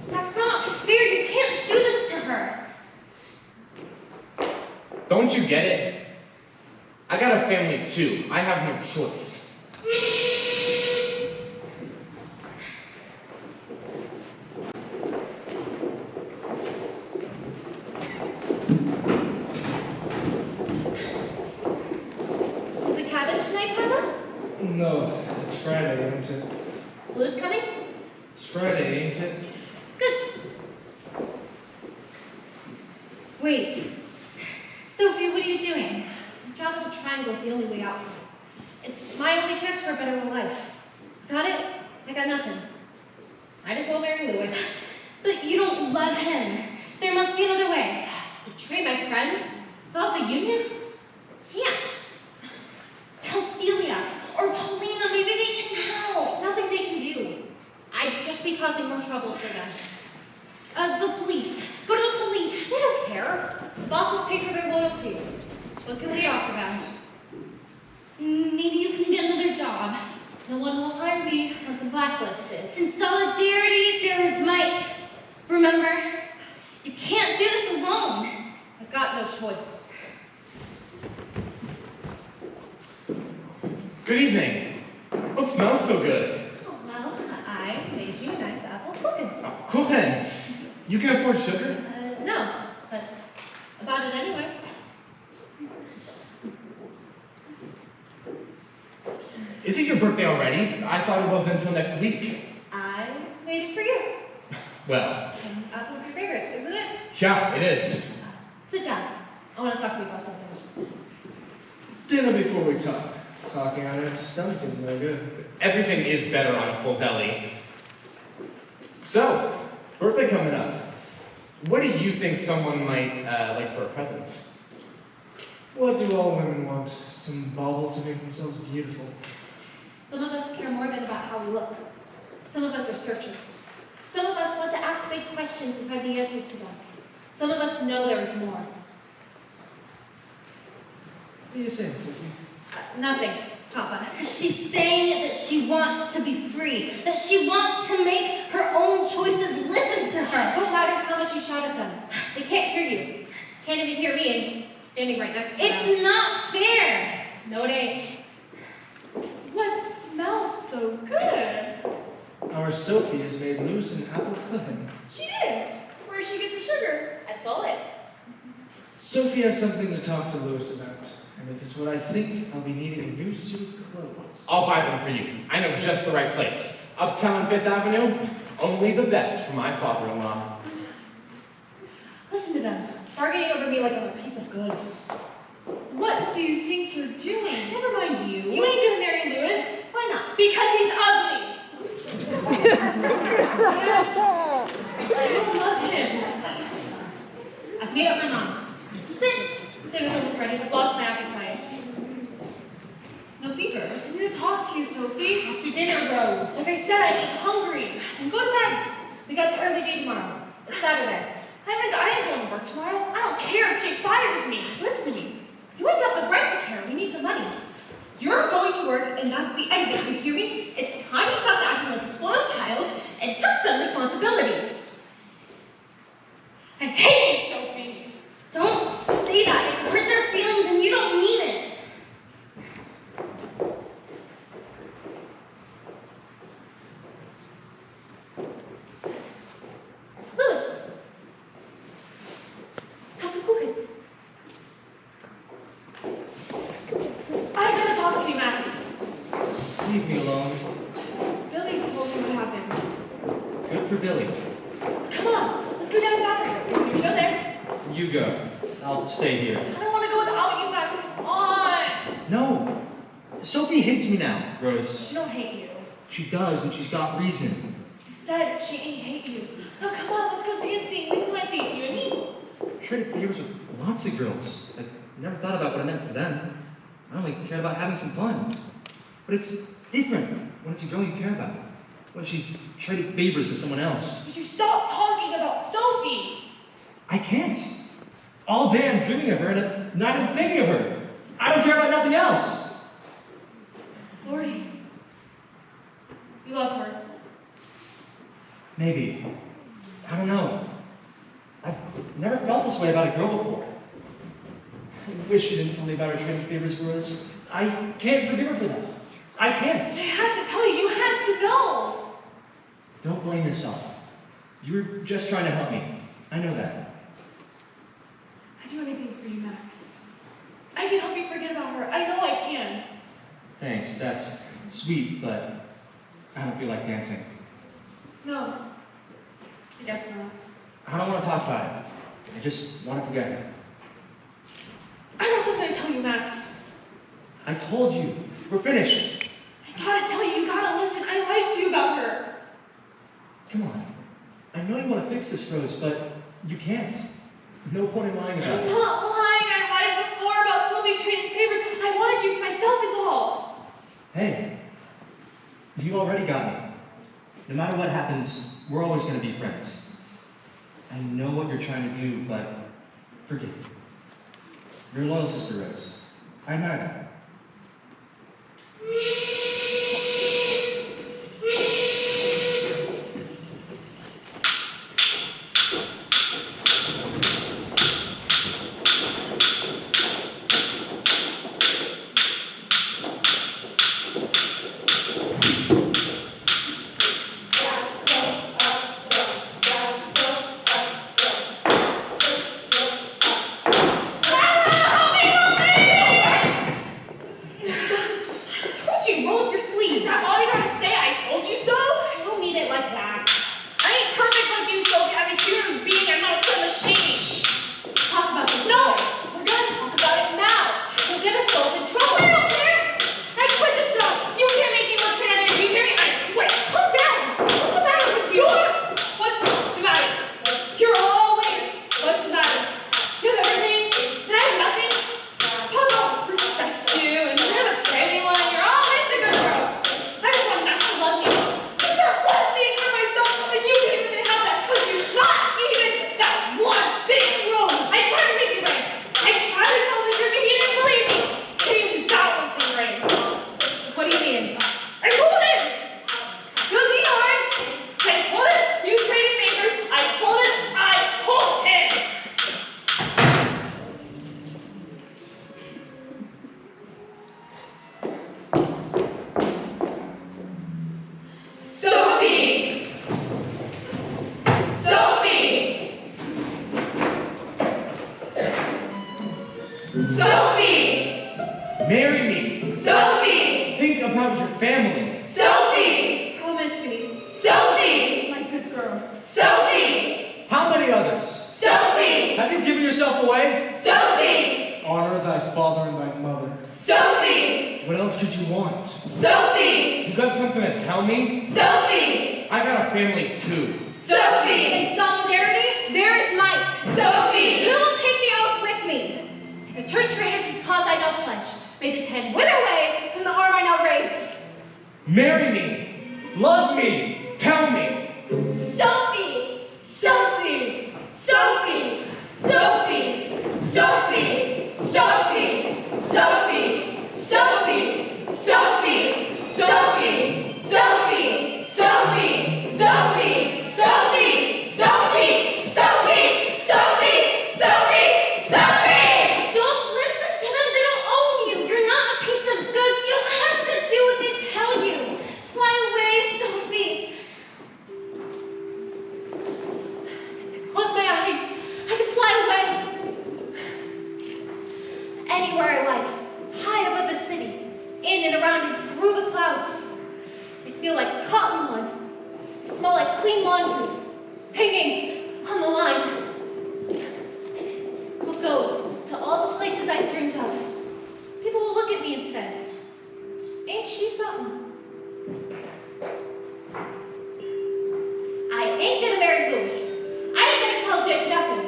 That's not fair. You can't do this to her. Don't you get it? I got a family too. I have no choice. Is it cabbage tonight, Papa? No, it's Friday, ain't it? Is Louis coming? It's Friday, ain't it? Good. Wait. Sophie, what are you doing? The job at the Triangle is the only way out for me. It's my only chance for a better life. Without it, I got nothing. Might as well marry Louis. But you don't love him. There must be another way. Betray my friends? Sell out the union? Can't. Tell Celia or Paulina. Maybe they can help. There's nothing they can do. I'd just be causing more trouble for them. The police. Go to the police. They don't care. The bosses pay for their loyalty. What can we offer them? Maybe you can get another job. No one will hire me once I'm blacklisted. In solidarity, there is might. Remember, you can't do this alone. I've got no choice. Good evening. What smells so good? Oh, well, I made you a nice apple pudding. Oh, Kuchen. You can afford sugar? No, but I bought it anyway. Is it your birthday already? I thought it wasn't until next week. I made it for you. Well, And apple's your favorite, isn't it? yeah, it is. Sit down. I want to talk to you about something. Dinner before we talk. Talking on an empty stomach is no good. Everything is better on a full belly. So, birthday coming up. What do you think someone might like for a present? What do all women want? Some bauble to make themselves beautiful. Some of us care more than about how we look. Some of us are searchers. Some of us want to ask big questions and find the answers to them. Some of us know there is more. What are you saying, Sophie? Nothing, Papa. She's saying that she wants to be free, that she wants to make her own choices. Listen to her. Don't matter how much you shout at them. They can't hear you. Can't even hear me and standing right next to them. It's not fair. No, it ain't. What smells so good? Our Sophie has made Louis an apple pudding. She did. Where'd she get the sugar? I stole it. Sophie has something to talk to Louis about. And if it's what I think, I'll be needing a new suit of clothes. I'll buy them for you. I know just the right place. Uptown 5th Avenue, only the best for my father-in-law. Listen to them, bargaining over me like I'm a piece of goods. What do you think you're doing? Never mind you. You ain't gonna marry Louis. Why not? Because he's ugly. don't love him. I've made up my mind. Sit. Dinner's almost ready. I've lost my appetite. No fever. I need to talk to you, Sophie. After dinner, Rose. Like I said, I'm hungry. And go to bed. We got an early day tomorrow. It's Saturday. I ain't going to work tomorrow. I don't care if Jake fires me. Listen to me. You ain't got the right to care. We need the money. You're going to work, and that's the end of it. You hear me? It's time you stopped acting like a spoiled child and took some responsibility. I hate you, Sophie. Don't say that. It hurts our feelings and you don't mean it. Louis. How's the cooking? I gotta talk to you, Max. Leave me alone. Billy told me what happened. Good for Billy. Come on, let's go down the back. You're still there. You go. I'll stay here. I don't want to go without you, Max. Come on. No. Sophie hates me now, Rose. She don't hate you. She does, and she's got reason. I said she ain't hate you. Now come on, let's go dancing. Leave to my feet, you and me. Traded favors with lots of girls. I never thought about what I meant for them. I only cared about having some fun. But it's different when it's a girl you care about. When she's traded favors with someone else. Would you stop talking about Sophie? I can't. All day I'm dreaming of her and I'm not even thinking of her. I don't care about nothing else. Lordy, you love her. Maybe. I don't know. I've never felt this way about a girl before. I wish you didn't tell me about her trading favors, Rose. I can't forgive her for that. I can't. I had to tell you. You had to know. Don't blame yourself. You were just trying to help me. I know that. I'd do anything for you, Max. I can help you forget about her. I know I can. Thanks, that's sweet, but I don't feel like dancing. No. I guess not. I don't want to talk about it. I just want to forget her. I have something to tell you, Max. I told you. We're finished. I gotta tell you, you gotta listen. I lied to you about her. Come on. I know you want to fix this, Rose, but you can't. No point in lying about I'm it. not lying. I lied before about Sophie trading favors. I wanted you for myself is all. Hey, you already got me. No matter what happens, we're always going to be friends. I know what you're trying to do, but forgive me. Your loyal sister, Rose. I admire that. Marry me. Sophie! Think about your family. Sophie! Promise me. Sophie! My good girl. Sophie! How many others? Sophie! Have you given yourself away? Sophie! Honor thy father and thy mother. Sophie! What else could you want? Sophie! You got something to tell me? Sophie! I got a family too. Sophie! In solidarity, there is might. Sophie! Who will take the oath with me? If a church traitor should cause I now pledge, may this hand wither away from the arm I now raise. Marry me. Love me. Tell me. Sophie! Sophie! Sophie! Sophie! Sophie! Sophie! Sophie! Sophie! Sophie! Sophie! Sophie! Sophie! Sophie! Sophie! Sophie! Sophie! Sophie! Sophie! Sophie! Don't listen to them. They don't own you. You're not a piece of goods. You don't have to do what they tell you. Fly away, Sophie. Close my eyes. I can fly away. Anywhere I like. High above the city. In and around and through the clouds. They feel like cotton wool. They smell like clean laundry. Hanging on the line. We'll go to all the places I've dreamed of. People will look at me and say, ain't she something? I ain't gonna marry Louis. I ain't gonna tell Jake nothing.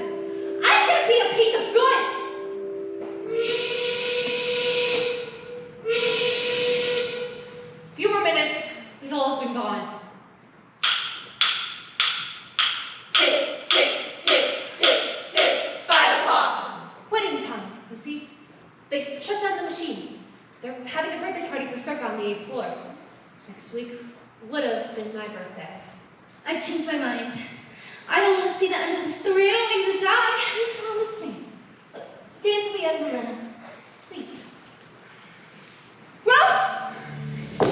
I'm gonna be a piece of goods. Few more minutes, it'll all have been gone. Tick, tick, tick, tick, tick, 5 o'clock. Quitting time, you see? They shut down the machines. They're having a birthday party for Circa on the 8th floor. Next week would have been my birthday. I've changed my mind. I don't want to see the end of the story. I don't want you to die. You promised me. Stay until the end, Milena. Please. Rose!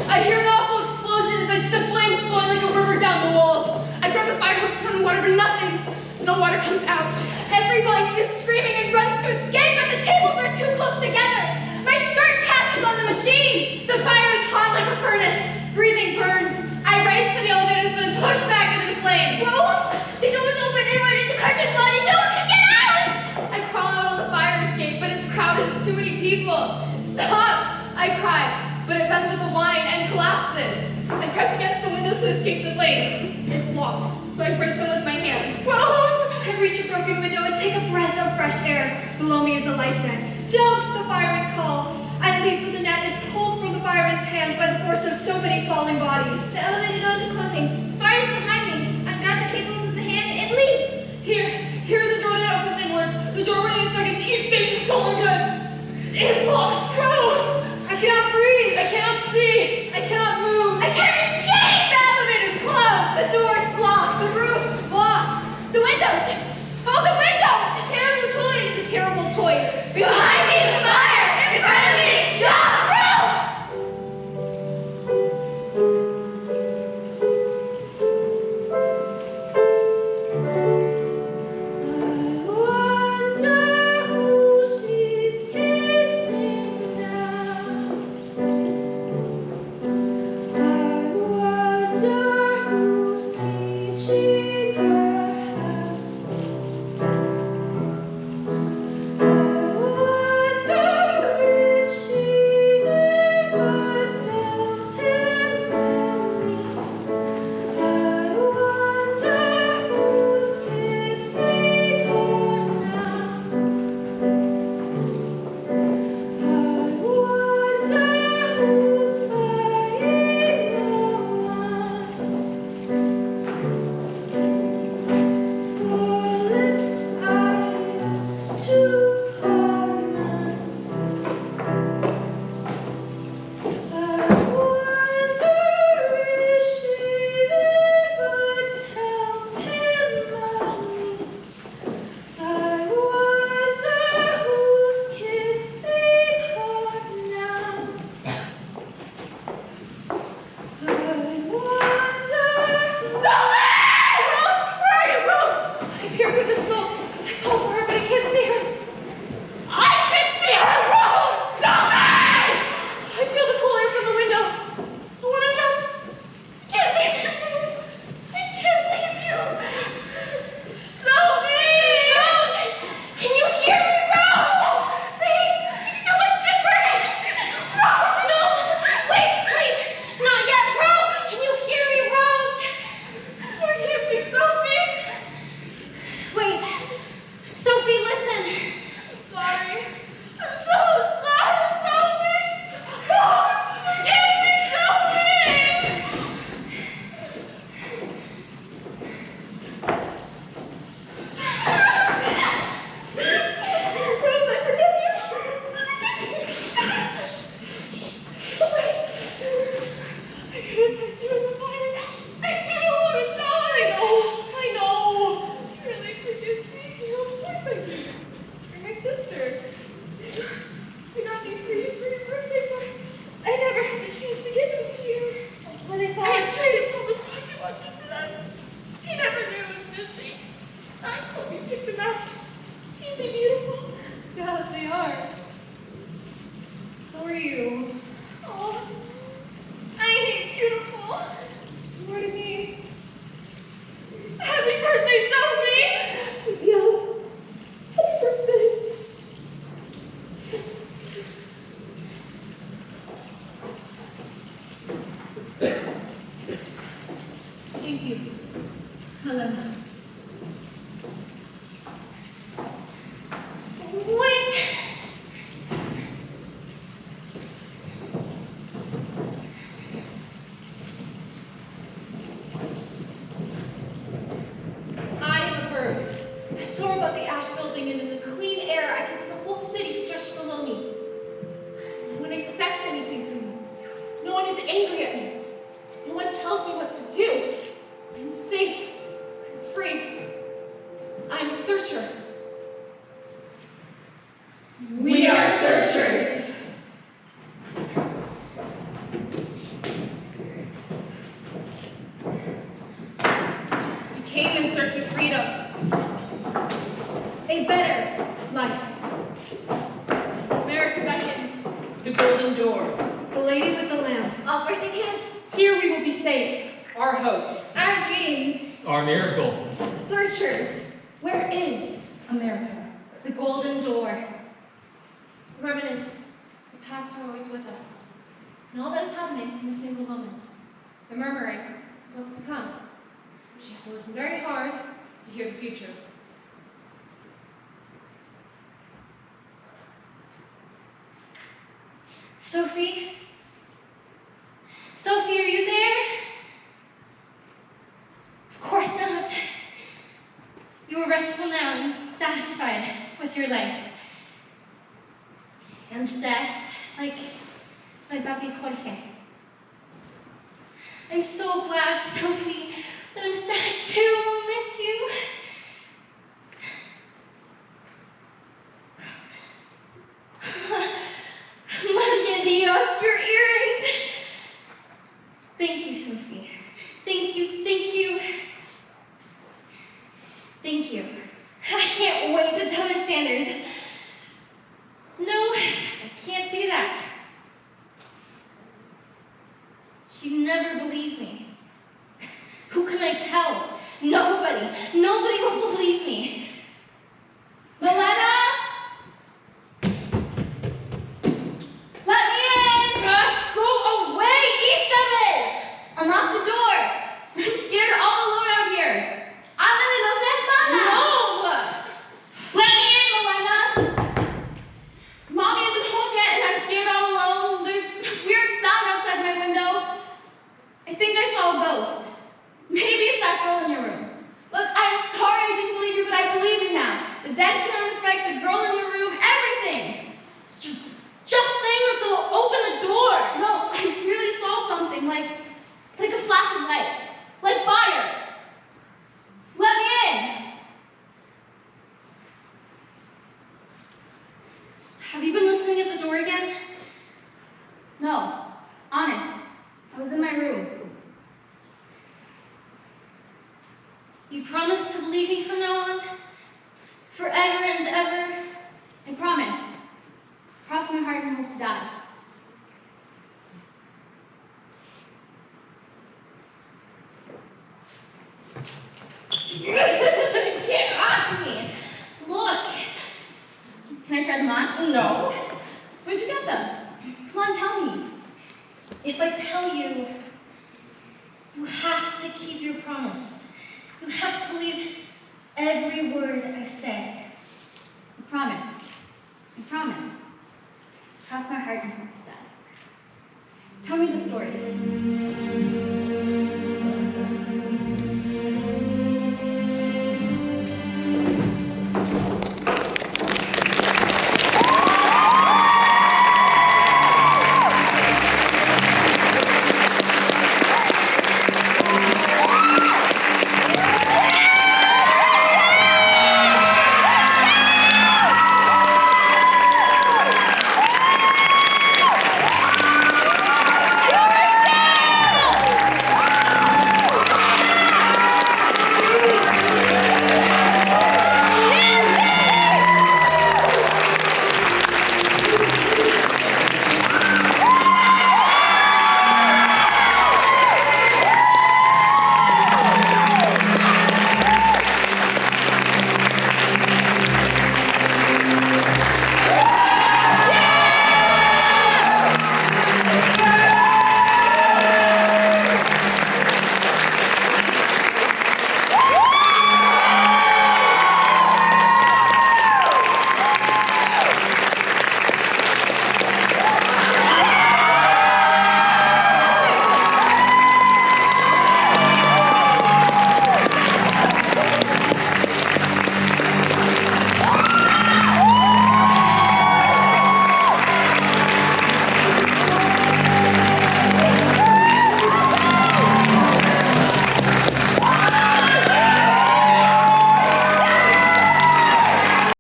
I hear an awful explosion as I see the flames flowing like a river down the walls. I grab the fire hose, turn on water, but nothing. No water comes out. Everybody is screaming and runs to escape, but the tables are too close together. My skirt catches on the machines. The fire is hot like a furnace. Breathing burns. I race for the elevators, but I'm pushed back into the flames. Rose, the door's open inward and the curtain's bloody. No one can get out! I crawl out on the fire escape, but it's crowded with too many people. Stop! I cry, but it bends with the wine and collapses. I press against the windows to escape the flames. It's locked, so I break them with my hands. Rose! I reach a broken window and take a breath of fresh air. Below me is a life net. Jump! The firemen call. I leap, but the net is pulled from the firemen's hands by the force of so many falling bodies. The elevator doors are closing. Fire's behind me. I've got the cables with the hands and leap. Here's the door that opens inwards. The doorway inspecting each stage of stolen goods. It's locked. Rose! I cannot breathe. I cannot see. I cannot move. I can't escape! The elevator's closed. The door's locked. The roof locked. The windows! Oh, the windows! Terrible choice. It's a terrible choice. Behind me, the fire! In front of me, jump! Rose! they beautiful? Yeah, they are. So are you. Oh, I hate beautiful. More to me. Happy birthday, Sophie! Yeah. Happy birthday. Thank you. Hello. Wait! I am a bird. I soar above the ash building, and in the clean air, I can see the whole city stretched below me. No one expects anything from me. No one is angry at me. No one tells me what to do. I'm safe. I'm free. I'm a searcher. We are searchers. We came in search of freedom. A better life. America beckons. The golden door. The lady with the lamp. Offers a kiss. Here we will be safe. Our hopes. Our dreams. Our miracle. Searchers. Where is America? The golden door. Remnants. The past are always with us. And all that is happening in a single moment. The murmuring of what's to come. But you have to listen very hard to hear the future. Sophie? Sophie, are you there? Of course not. You are restful now and satisfied with your life. And death, like Papi Jorge. I'm so glad, Sophie, that I'm sad too. I'll miss you. Madre Dios, your earrings. Thank you, Sophie. Thank you, thank you. Thank you. I can't wait to tell Miss Sanders. No, I can't do that. She'd never believe me. Who can I tell? Nobody. Nobody will believe me. Milena? Let me in! Go away, Isabel! Unlock the door. I'm scared all alone out here. Ándale, no seas mala. No! Let me in, Milena! Mommy isn't home yet and I'm scared all alone. There's weird sound outside my window. I think I saw a ghost. Maybe it's that girl in your room. Look, I'm sorry I didn't believe you, but I believe you now. The dead can respect the girl in your room, everything. Just saying that to open the door. No, I really saw something, like a flash of light, like fire. Let me in. Have you been listening at the door again? No, honest. I was in my room. You promise to believe me from now on? Forever and ever? I promise. Cross my heart and hope to die. Get off me! Look! Can I try them on? No. Where'd you get them? Come on, tell me. If I tell you, you have to keep your promise. You have to believe every word I say. I promise. I promise. Cross my heart and hope to die. Tell me the story.